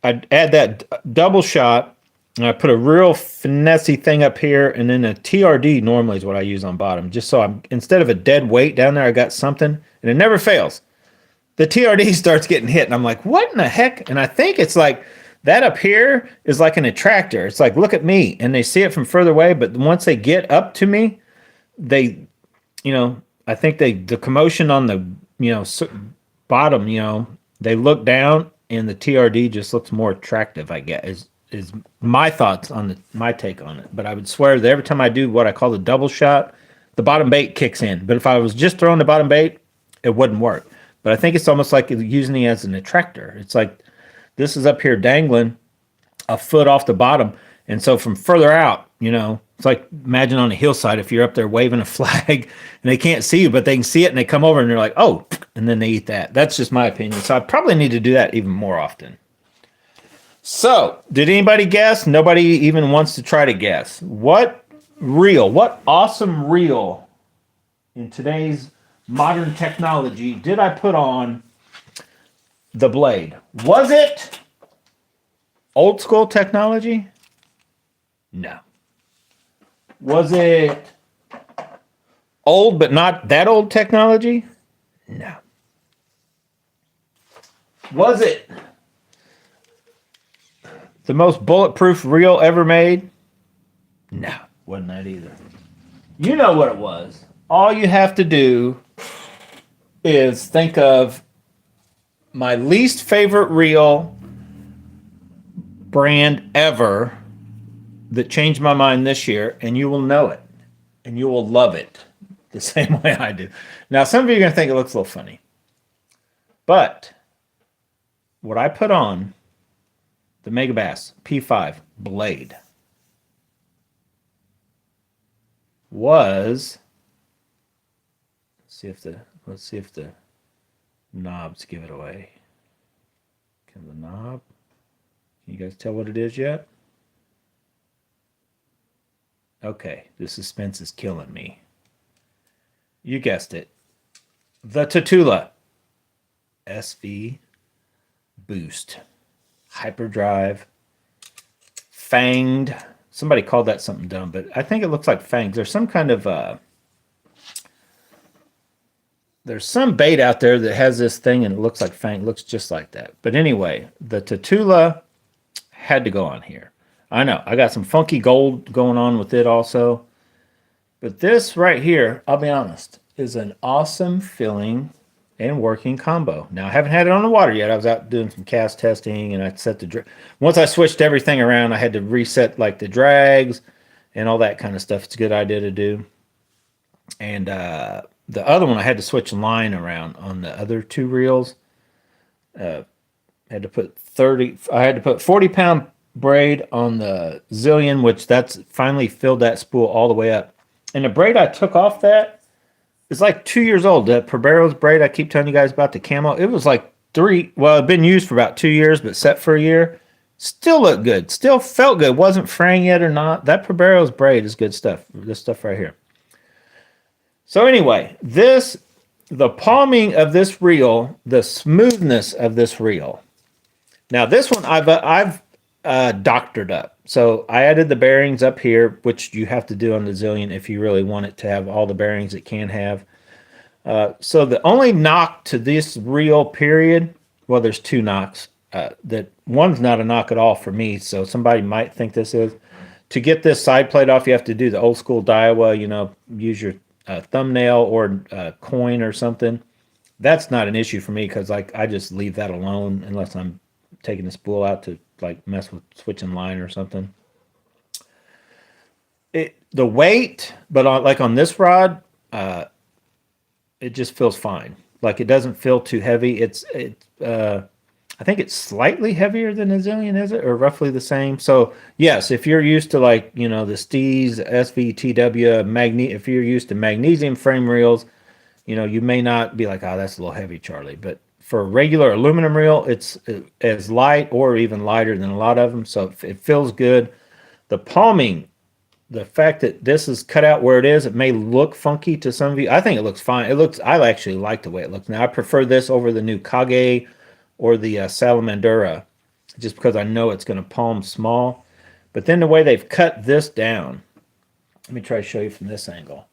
I'd add that double shot, and I put a real finessey thing up here, and then a TRD normally is what I use on bottom, just so I'm, instead of a dead weight down there, I got something, and it never fails. The TRD starts getting hit, and I'm like, what in the heck? And I think it's like that up here is like an attractor. It's like, look at me, and they see it from further away, but once they get up to me, they, I think the commotion on the, bottom, they look down, and the TRD just looks more attractive, I guess, is my thoughts on my take on it. But I would swear that every time I do what I call the double shot, the bottom bait kicks in. But if I was just throwing the bottom bait, it wouldn't work. But I think it's almost like using it as an attractor. It's like this is up here dangling a foot off the bottom. And so from further out, it's like imagine on a hillside if you're up there waving a flag and they can't see you, but they can see it and they come over and they're like, oh, and then they eat that. That's just my opinion. So I probably need to do that even more often. So did anybody guess? Nobody even wants to try to guess. What awesome reel in today's modern technology did I put on the blade? Was it old school technology? No. Was it old but not that old technology? No. Was it the most bulletproof reel ever made? No, wasn't that either. You know what it was. All you have to do is think of my least favorite reel brand ever that changed my mind this year, and you will know it, and you will love it the same way I do. Now, some of you are going to think it looks a little funny, but what I put on the Megabass P5 blade was, let's see if the knobs give it away. Can the knob? Can you guys tell what it is yet? Okay, the suspense is killing me. You guessed it. The Tatula SV Boost. Hyperdrive. Fanged. Somebody called that something dumb, but I think it looks like fangs. There's some kind of there's some bait out there that has this thing and it looks like fang. It looks just like that. But anyway, the Tatula had to go on here. I know, I got some funky gold going on with it also. But this right here, I'll be honest, is an awesome filling and working combo. Now, I haven't had it on the water yet. I was out doing some cast testing, and I set once I switched everything around, I had to reset like the drags and all that kind of stuff. It's a good idea to do. And the other one, I had to switch line around on the other two reels. I had to put 40-pound braid on the Zillion, which that's finally filled that spool all the way up. And the braid I took off that is like 2 years old. The Perbero's braid I keep telling you guys about, the camo, it was like it'd been used for about 2 years, but set for a year. Still looked good. Still felt good. Wasn't fraying yet or not. That Perbero's braid is good stuff. This stuff right here. So anyway, the palming of this reel, the smoothness of this reel. Now this one I've doctored up. So I added the bearings up here, which you have to do on the Zillion if you really want it to have all the bearings it can have. So the only knock to this reel period, well, there's two knocks. That one's not a knock at all for me, so somebody might think this is. To get this side plate off, you have to do the old school Daiwa, use your thumbnail or coin or something. That's not an issue for me because I just leave that alone unless I'm taking the spool out to mess with switching line or something. The weight, but on this rod, it just feels fine. It doesn't feel too heavy. I think it's slightly heavier than a Zillion, is it, or roughly the same? So yes, if you're used to the Steez, SVTW, if you're used to magnesium frame reels, you may not be like, oh, that's a little heavy, Charlie, but for a regular aluminum reel, it's as light or even lighter than a lot of them, so it feels good. The palming, the fact that this is cut out where it is, it may look funky to some of you. I think it looks fine. I actually like the way it looks. Now, I prefer this over the new Kage or the Salamandura, just because I know it's going to palm small. But then the way they've cut this down, let me try to show you from this angle.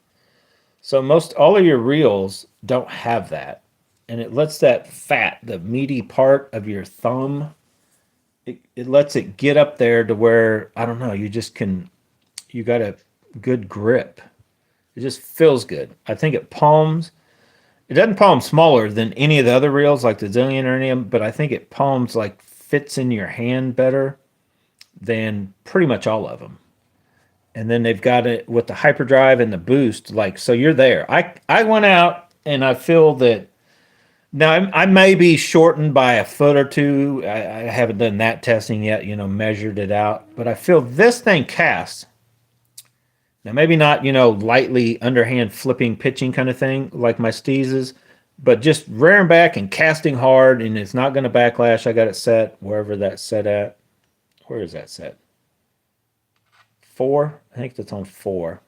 So all of your reels don't have that. And it lets that fat, the meaty part of your thumb, it lets it get up there to where, I don't know, you got a good grip. It just feels good. I think it palms. It doesn't palm smaller than any of the other reels like the Zillion or any of them, but I think it palms fits in your hand better than pretty much all of them. And then they've got it with the hyperdrive and the boost, like, so you're there. I went out and I feel that now I may be shortened by a foot or two. I haven't done that testing yet, measured it out, but I feel this thing casts. Now maybe not, lightly underhand flipping pitching kind of thing like my Steezes, but just rearing back and casting hard, and it's not going to backlash. I got it set wherever that's set at. Where is that set? 4. I think that's on 4.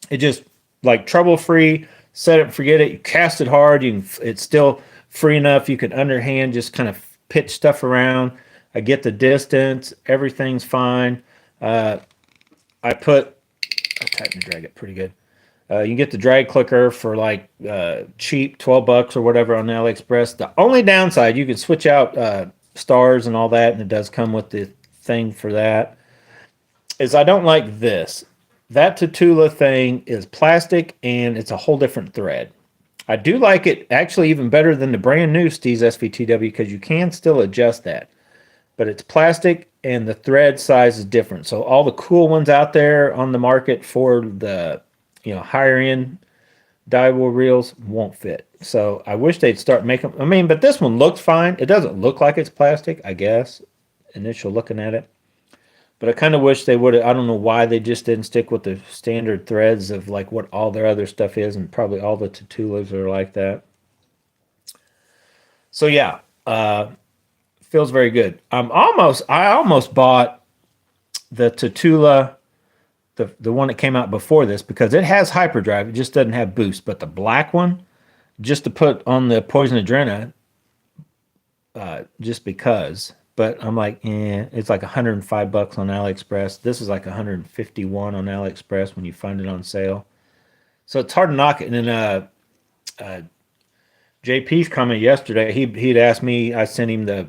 It just like trouble free. Set it, forget it. You cast it hard. It's still free enough. You can underhand just kind of pitch stuff around. I get the distance. Everything's fine. I tighten and drag it pretty good. You can get the drag clicker for like cheap, $12 or whatever on AliExpress. The only downside, you can switch out stars and all that, and it does come with the thing for that, is I don't like this. That Tatula thing is plastic and it's a whole different thread. I do like it actually even better than the brand new Steez SVTW because you can still adjust that. But it's plastic and the thread size is different. So all the cool ones out there on the market for the higher end dyewool reels won't fit. So I wish they'd start making. I mean, but this one looks fine. It doesn't look like it's plastic, I guess, initial looking at it. But I kind of wish they would have. I don't know why they just didn't stick with the standard threads of like what all their other stuff is, and probably all the Tatulas are like that. So yeah, feels very good. I almost bought the Tatula, the one that came out before this, because it has hyperdrive. It just doesn't have boost. But the black one, just to put on the Poison Adrena, just because. But I'm like, it's like $105 on AliExpress. This is like $151 on AliExpress when you find it on sale. So it's hard to knock it. And then JP's comment yesterday, he'd asked me, I sent him the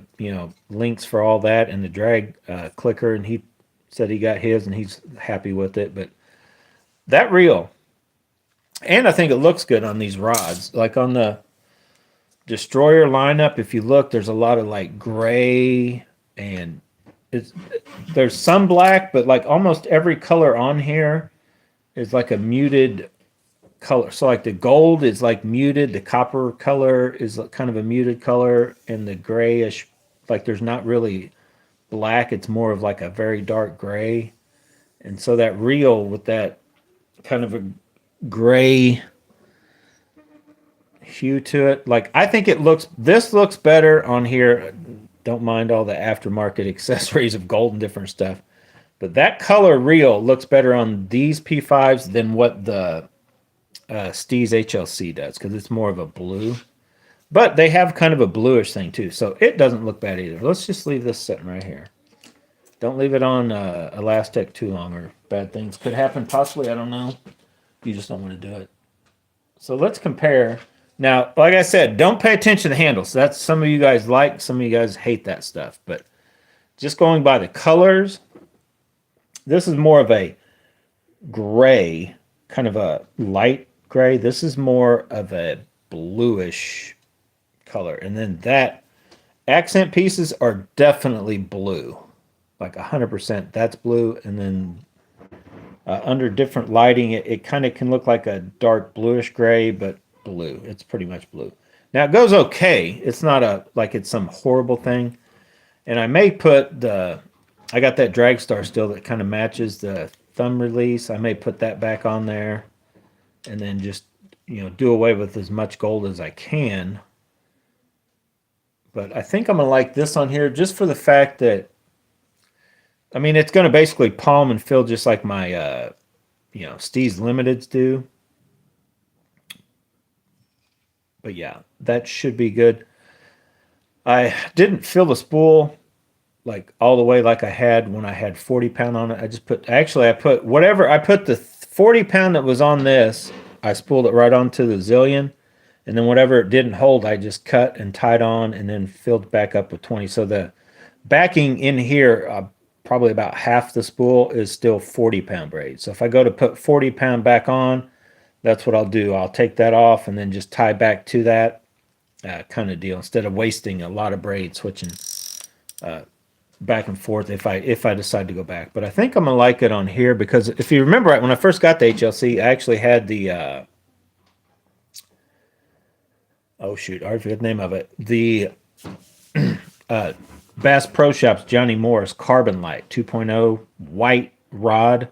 links for all that and the drag clicker, and he said he got his and he's happy with it. But that reel, and I think it looks good on these rods, like on the Destroyer lineup. If you look, there's a lot of like gray, and there's some black, but like almost every color on here is like a muted color. So like the gold is like muted, the copper color is kind of a muted color, and the grayish, like there's not really black, it's more of like a very dark gray. And so that reel with that kind of a gray hue to it, like I think this looks better on here. Don't mind all the aftermarket accessories of gold and different stuff, but that color reel looks better on these P5s than what the Steez HLC does, because it's more of a blue, but they have kind of a bluish thing too, so it doesn't look bad either. Let's just leave this sitting right here. Don't leave it on Elastic too long, or bad things could happen possibly. I don't know. You just don't want to do it. So let's compare. Now, like I said, don't pay attention to handles. That's some of you guys like, some of you guys hate that stuff. But just going by the colors, this is more of a gray, kind of a light gray. This is more of a bluish color. And then that accent pieces are definitely blue, like 100%. That's blue. And then under different lighting, it kind of can look like a dark bluish gray, but blue. It's pretty much blue. Now it goes okay. It's not like it's some horrible thing. And I may put I got that drag star still that kind of matches the thumb release. I may put that back on there and then just do away with as much gold as I can. But I think I'm gonna like this on here just for the fact that, I mean, it's gonna basically palm and fill just like my Steez Limiteds do. But yeah, that should be good. I didn't fill the spool like all the way like I had when I had 40 pound on it. I put whatever, I put the 40 pound that was on this, I spooled it right onto the Zillion, and then whatever it didn't hold, I just cut and tied on and then filled back up with 20. So the backing in here, probably about half the spool is still 40 pound braid. So if I go to put 40 pound back on, that's what I'll do. I'll take that off and then just tie back to that kind of deal, instead of wasting a lot of braid switching back and forth if I decide to go back. But I think I'm gonna like it on here because if you remember right, when I first got the HLC, I actually had the oh shoot, I forget the name of it. The Bass Pro Shops Johnny Morris Carbon Light 2.0 white rod.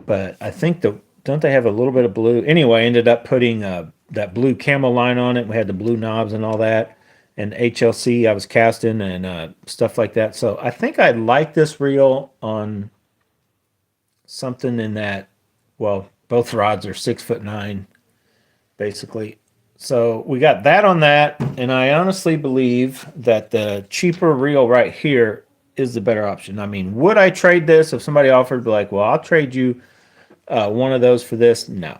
But I think don't they have a little bit of blue? Anyway, I ended up putting that blue camo line on it. We had the blue knobs and all that. And HLC I was casting and stuff like that. So I think I'd like this reel on something in that, well, both rods are 6'9", basically. So we got that on that, and I honestly believe that the cheaper reel right here is the better option. I mean, would I trade this if somebody offered, like, well, I'll trade you one of those for this? No,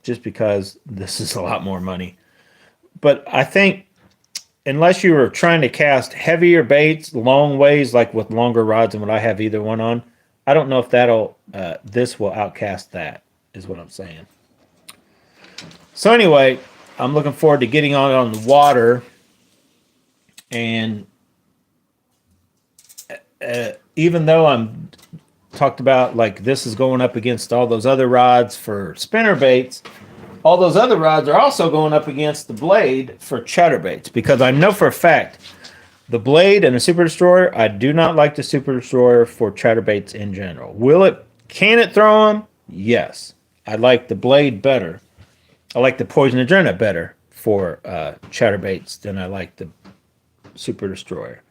just because this is a lot more money. But I think unless you were trying to cast heavier baits, long ways, like with longer rods than what I have either one on, I don't know if this will outcast that, is what I'm saying. So anyway, I'm looking forward to getting on the water, and even though I'm talked about like this is going up against all those other rods for spinner baits, all those other rods are also going up against the blade for chatterbaits, because I know for a fact the blade and the Super Destroyer, I do not like the Super Destroyer for chatterbaits in general. Can it throw them? Yes. I like the blade better. I like the Poison Adrena better for chatterbaits than I like the Super Destroyer.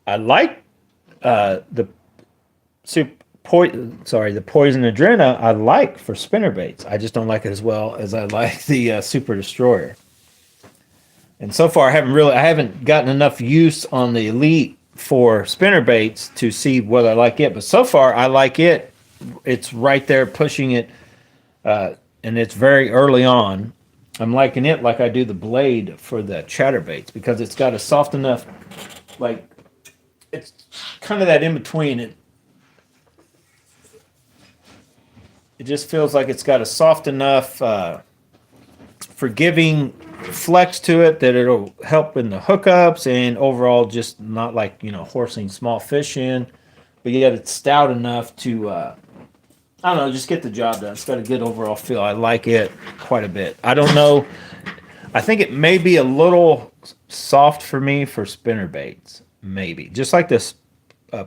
I like the Poison Adrena I like for spinnerbaits. I just don't like it as well as I like the Super Destroyer. And so far, I haven't gotten enough use on the Elite for spinnerbaits to see whether I like it. But so far, I like it. It's right there pushing it. And it's very early on. I'm liking it like I do the blade for the chatterbaits, because it's got a soft enough, like, it's kind of that in between. It just feels like it's got a soft enough, forgiving flex to it that it'll help in the hookups, and overall just not like, horsing small fish in, but yet it's stout enough to, I don't know, just get the job done. It's got a good overall feel. I like it quite a bit. I don't know. I think it may be a little soft for me for spinner baits. Maybe. Just like this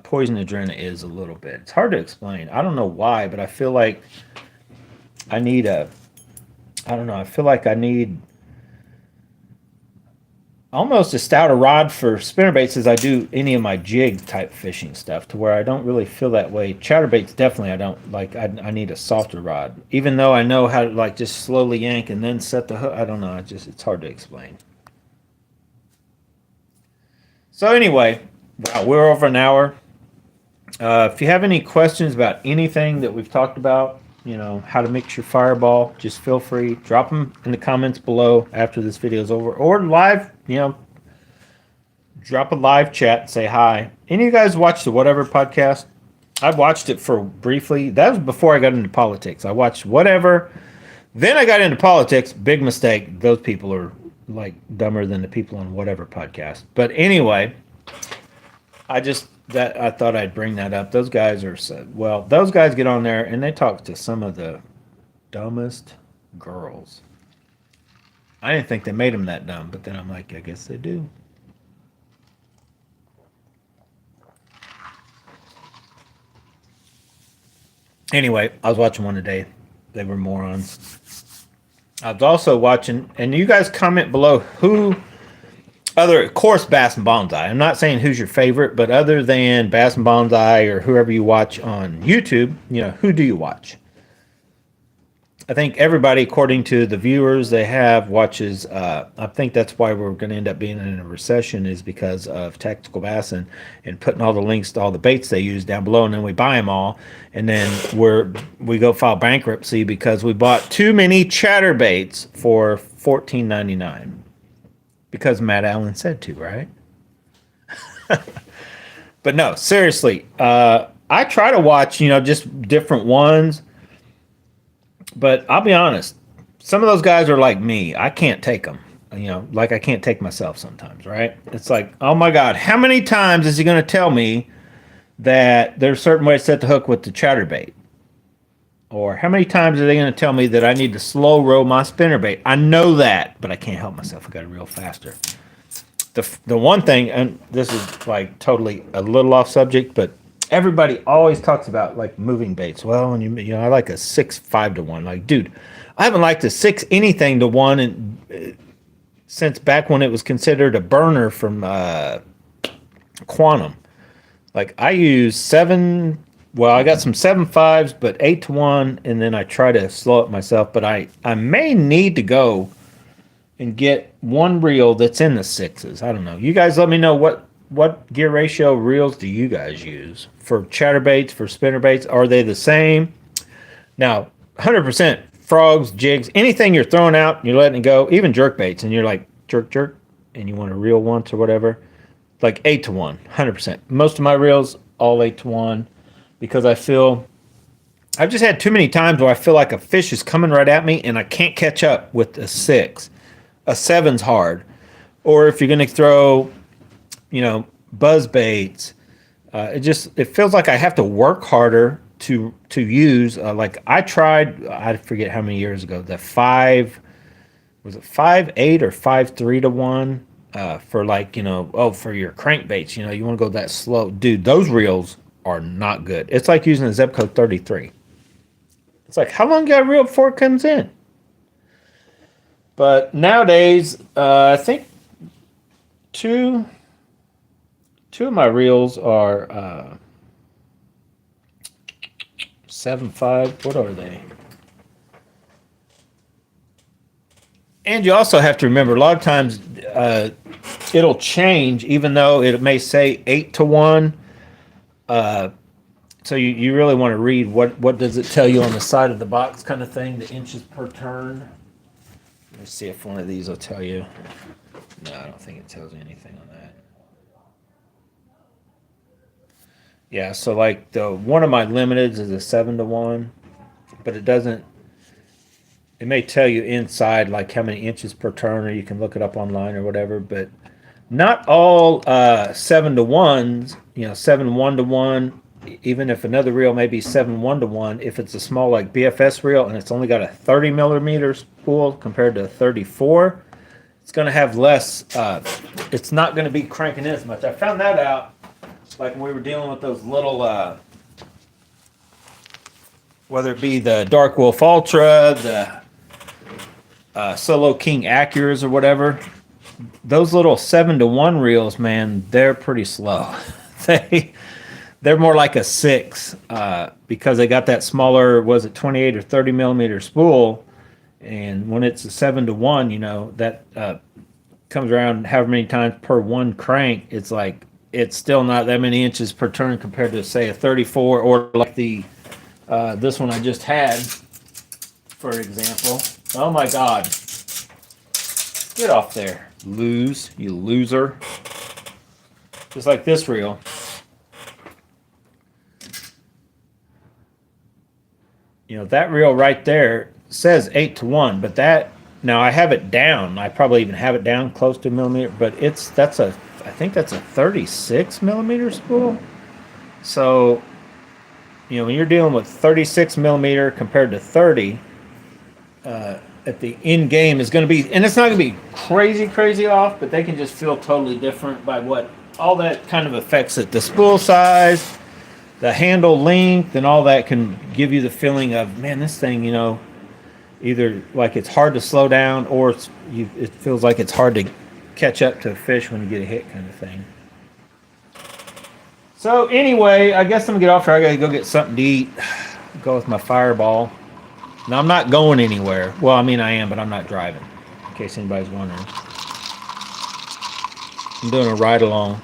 Poison Adrena is a little bit. It's hard to explain. I don't know why, but I feel like I need almost as stout a rod for spinnerbaits as I do any of my jig type fishing stuff, to where I don't really feel that way. Chatterbaits, definitely I don't like. I need a softer rod, even though I know how to like just slowly yank and then set the hook. I don't know. It's hard to explain. So anyway, wow, we're over an hour. If you have any questions about anything that we've talked about, how to mix your fireball, just feel free, drop them in the comments below after this video is over, or live, drop a live chat and say hi. Any of you guys watch the Whatever podcast? I watched it for briefly. That was before I got into politics. I watched Whatever, then I got into politics. Big mistake. Those people are like dumber than the people on Whatever podcast. But anyway, I thought I'd bring that up. Those guys those guys get on there and they talk to some of the dumbest girls. I didn't think they made them that dumb, but then I'm like, I guess they do. Anyway, I was watching one today. They were morons. I was also watching, and you guys comment below of course, Bass and Bonsai. I'm not saying who's your favorite, but other than Bass and Bonsai or whoever you watch on YouTube, who do you watch? I think everybody, according to the viewers they have, watches. I think that's why we're going to end up being in a recession, is because of Tactical Bass and putting all the links to all the baits they use down below, and then we buy them all, and then we go file bankruptcy because we bought too many chatterbaits for $14.99. Because Matt Allen said to, right? But no, seriously. I try to watch, just different ones. But I'll be honest. Some of those guys are like me. I can't take them. Like I can't take myself sometimes, right? It's like, oh my God, how many times is he going to tell me that there's certain ways to set the hook with the chatterbait. Or how many times are they going to tell me that I need to slow roll my spinnerbait? I know that, but I can't help myself. I got to reel faster. The one thing, and this is like totally a little off subject, but everybody always talks about like moving baits. Well, when you know, I like a 6-5 to 1. Like, dude, I haven't liked a 6 anything to 1 and since back when it was considered a burner from Quantum. Like I use 7. Well, I got some 7.5s, but 8 to 1, and then I try to slow it myself. But I may need to go and get one reel that's in the 6s. I don't know. You guys, let me know what gear ratio reels do you guys use for chatterbaits, for spinnerbaits? Are they the same? Now, 100% frogs, jigs, anything you're throwing out, and you're letting it go, even jerk baits, and you're like jerk jerk, and you want to reel once or whatever, like 8 to 1, 100%. Most of my reels all 8 to 1. Because I feel I've just had too many times where I feel like a fish is coming right at me and I can't catch up with a 6. A 7's hard. Or if you're going to throw, buzz baits, it feels like I have to work harder to use. Like I tried, I forget how many years ago, the 5.8 or 5.3 to 1 for like for your crankbaits. You want to go that slow, dude. Those reels are not good. It's like using a Zebco 33. It's like, how long you got to reel before it comes in? But nowadays, I think two of my reels are 7.5. What are they? And you also have to remember, a lot of times it'll change, even though it may say 8 to 1. So you really want to read what does it tell you on the side of the box kind of thing, the inches per turn. Let's see if one of these will tell you. No, I don't think it tells you anything on that. Yeah, so like one of my limiteds is a 7 to 1, but it doesn't. It may tell you inside like how many inches per turn, or you can look it up online or whatever. But not all 7 to 1s, 7 1 to 1. Even if another reel may be 7 1 to 1, if it's a small like BFS reel and it's only got a 30 millimeter spool compared to a 34, it's going to have less. It's not going to be cranking in as much. I found that out like when we were dealing with those little, whether it be the Dark Wolf Ultra, the Solo King Acuras or whatever. Those little 7 to 1 reels, man, they're pretty slow. They're more like a 6 because they got that smaller, was it 28 or 30 millimeter spool, and when it's a 7 to 1, that comes around however many times per one crank. It's like it's still not that many inches per turn compared to say a 34 or like the this one I just had, for example. Oh my God! Get off there, you loser! Just like this reel. That reel right there says 8 to 1, but now I have it down. I probably even have it down close to a millimeter, but I think that's a 36 millimeter spool. So, when you're dealing with 36 millimeter compared to 30, at the end game is going to be, and it's not going to be crazy off, but they can just feel totally different by what all that kind of affects it. The spool size, the handle length, and all that can give you the feeling of, man, this thing, either like it's hard to slow down or it feels like it's hard to catch up to a fish when you get a hit kind of thing. So anyway, I guess I'm going to get off here. I got to go get something to eat, go with my Fireball. Now, I'm not going anywhere. Well, I mean, I am, but I'm not driving, in case anybody's wondering. I'm doing a ride along.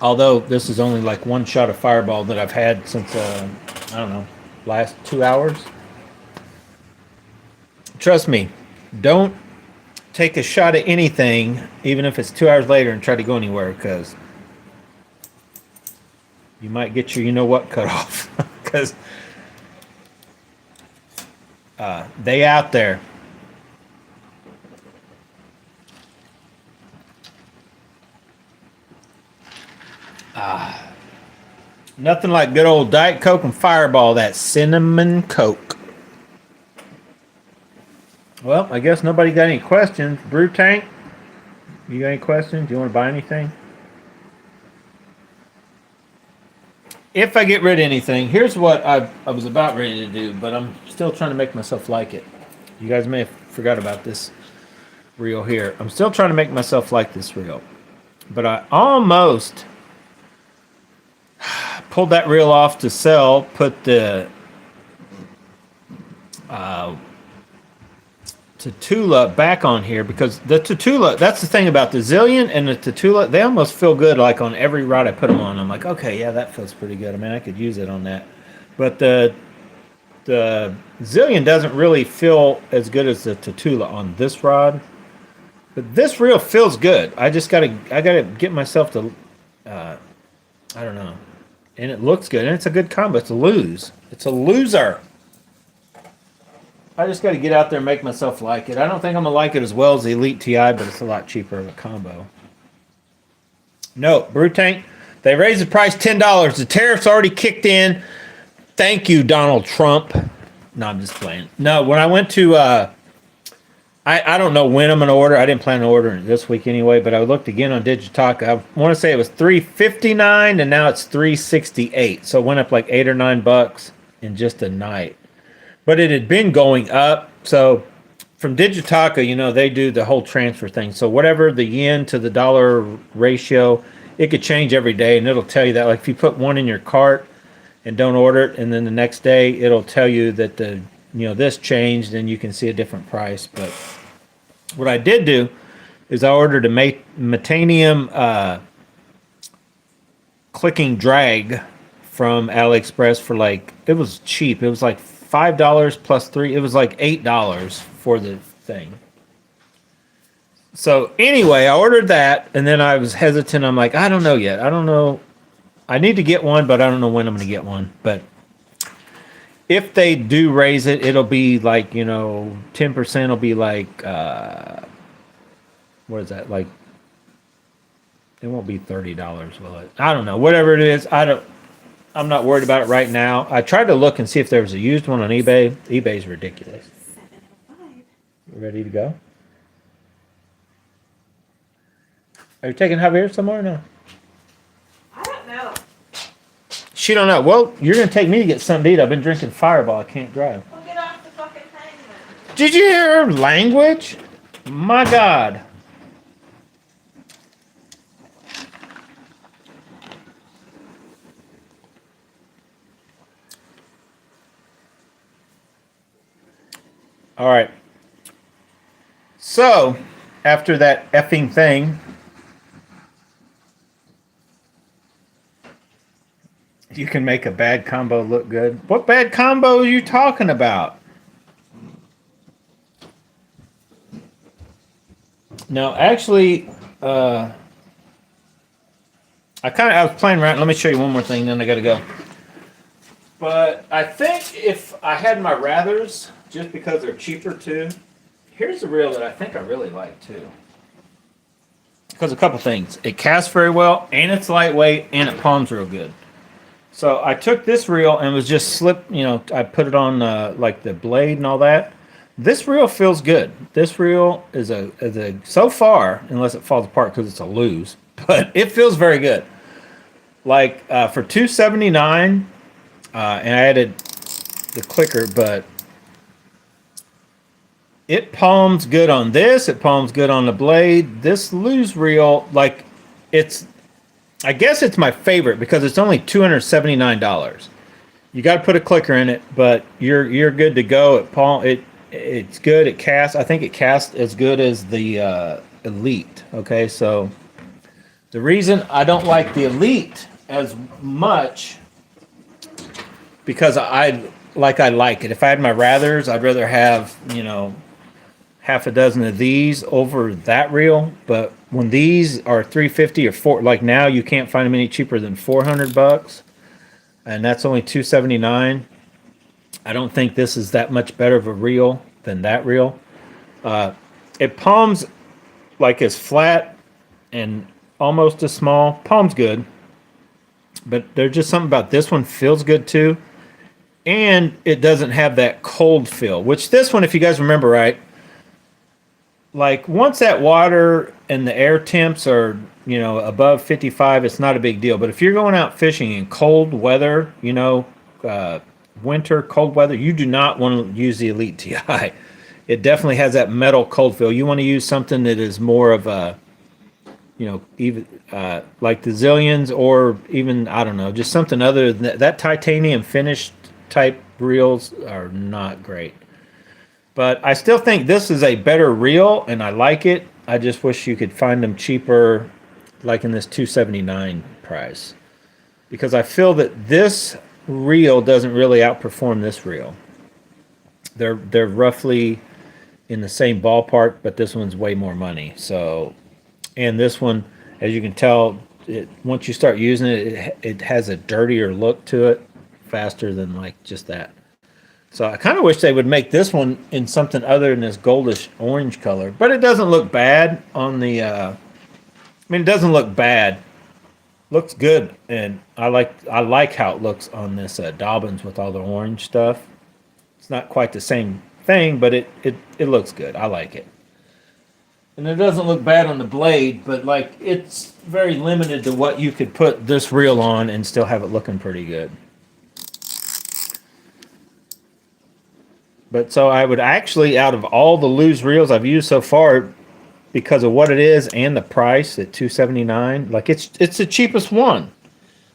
Although this is only like one shot of Fireball that I've had since, I don't know, last 2 hours. Trust me, don't take a shot at anything, even if it's 2 hours later, and try to go anywhere, because you might get your you-know-what cut off. Because they out there. Nothing like good old Diet Coke and Fireball, that cinnamon Coke. Well, I guess nobody got any questions. Brew Tank, you got any questions? Do you want to buy anything? If I get rid of anything, here's what I was about ready to do, but I'm still trying to make myself like it. You guys may have forgot about this reel here. I'm still trying to make myself like this reel. But I almost pulled that reel off to sell, put the Tatula back on here, because the Tatula, that's the thing about the Zillion and the Tatula, they almost feel good like on every rod I put them on. I'm like, okay, yeah, that feels pretty good. I mean, I could use it on that. But the Zillion doesn't really feel as good as the Tatula on this rod. But this reel feels good. I gotta get myself to, I don't know. And it looks good, and it's a good combo. It's a lose. It's a loser. I just got to get out there and make myself like it. I don't think I'm going to like it as well as the Elite TI, but it's a lot cheaper of a combo. No, Brew Tank, they raised the price $10. The tariffs already kicked in. Thank you, Donald Trump. No, I'm just playing. No, when I went to, I don't know when I'm going to order. I didn't plan on ordering it this week anyway, but I looked again on Digitalk. I want to say it was $3.59, and now it's $3.68. So it went up like $8 or $9 in just a night. But it had been going up. So from Digitaka, you know, they do the whole transfer thing. So whatever the yen to the dollar ratio, it could change every day, and it'll tell you that. Like if you put one in your cart and don't order it, and then the next day it'll tell you that this changed, and you can see a different price. But what I did do is I ordered a Metanium clicking drag from AliExpress for it was cheap. It was like $5 plus $3. It was like $8 for the thing. So anyway, I ordered that, and then I was hesitant. I'm like, I don't know yet. I don't know. I need to get one, but I don't know when I'm going to get one. But if they do raise it, it'll be 10% will be what is that? It won't be $30, will it? I don't know. Whatever it is, I'm not worried about it right now. I tried to look and see if there was a used one on eBay. eBay's ridiculous. You ready to go? Are you taking Javier somewhere or no? I don't know. She don't know. Well, you're going to take me to get something to eat. I've been drinking Fireball. I can't drive. Well, get off the fucking thing then. Did you hear her language? My God. All right. So, after that effing thing, you can make a bad combo look good. What bad combo are you talking about? No, actually, I was playing around. Let me show you one more thing, then I got to go. But I think if I had my Rathers, just because they're cheaper too, here's a reel that I think I really like too. Because a couple things. It casts very well, and it's lightweight, and it palms real good. So I took this reel and was just I put it on the blade and all that. This reel feels good. This reel is a so far, unless it falls apart because it's a lose, but it feels very good. For $279, and I added the clicker, but it palms good on this. It palms good on the blade. This lose reel, I guess it's my favorite because it's only $279. You got to put a clicker in it, but you're good to go. It's good. It casts. I think it casts as good as the Elite. Okay, so the reason I don't like the Elite as much because I like it. If I had my Rathers, I'd rather have half a dozen of these over that reel. But when these are $350 or $4, like now you can't find them any cheaper than $400, and that's only $279. I don't think this is that much better of a reel than that reel. It palms as flat and almost as small. Palms good. But there's just something about this one feels good too. And it doesn't have that cold feel, which this one, if you guys remember right, like once that water and the air temps are, above 55, it's not a big deal. But if you're going out fishing in cold weather, winter, cold weather, you do not want to use the Elite TI. It definitely has that metal cold feel. You want to use something that is more of a, even like the Zillions, or even, I don't know, just something other than that titanium finished type reels are not great. But I still think this is a better reel, and I like it. I just wish you could find them cheaper, like in this $279 price, because I feel that this reel doesn't really outperform this reel. They're roughly in the same ballpark, but this one's way more money. So, and this one, as you can tell, once you start using it, it has a dirtier look to it, faster than like just that. So I kind of wish they would make this one in something other than this goldish orange color, but it doesn't look bad on the. It doesn't look bad. Looks good, and I like how it looks on this Dobbins with all the orange stuff. It's not quite the same thing, but it looks good. I like it, and it doesn't look bad on the blade, but like it's very limited to what you could put this reel on and still have it looking pretty good. But so I would actually, out of all the Lew's reels I've used so far, because of what it is and the price at $279, like it's the cheapest one.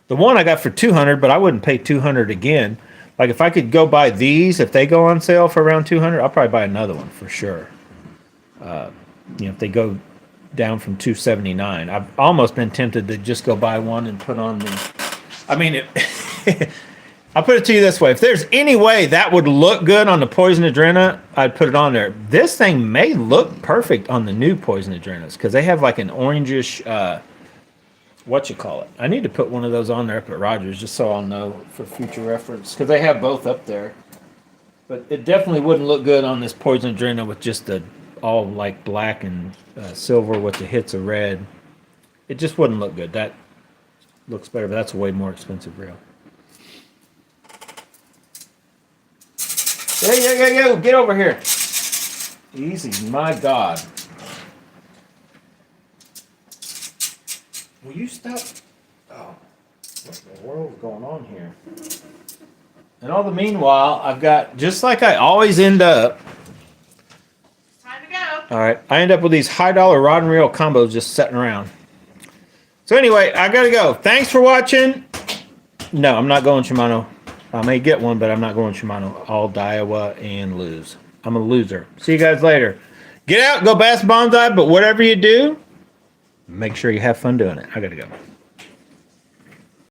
The one I got for $200, but I wouldn't pay $200 again. Like if I could go buy these, if they go on sale for around $200, I'll probably buy another one for sure. If they go down from $279, I've almost been tempted to just go buy one and put on the. I'll put it to you this way. If there's any way that would look good on the Poison Adrena, I'd put it on there. This thing may look perfect on the new Poison Adrenas because they have like an orangish, I need to put one of those on there up at Rogers just so I'll know for future reference because they have both up there. But it definitely wouldn't look good on this Poison Adrena with just the all like black and silver with the hits of red. It just wouldn't look good. That looks better, but that's a way more expensive reel. Yo, get over here. Easy, my God. Will you stop? Oh, what in the world is going on here? And all the meanwhile, I've got, just like I always end up. Time to go. All right, I end up with these high dollar rod and reel combos just sitting around. So anyway, I gotta go. Thanks for watching. No, I'm not going Shimano. I may get one, but I'm not going Shimano. All Daiwa and lose. I'm a loser. See you guys later. Get out, go bass bonsai, but whatever you do, make sure you have fun doing it. I gotta go.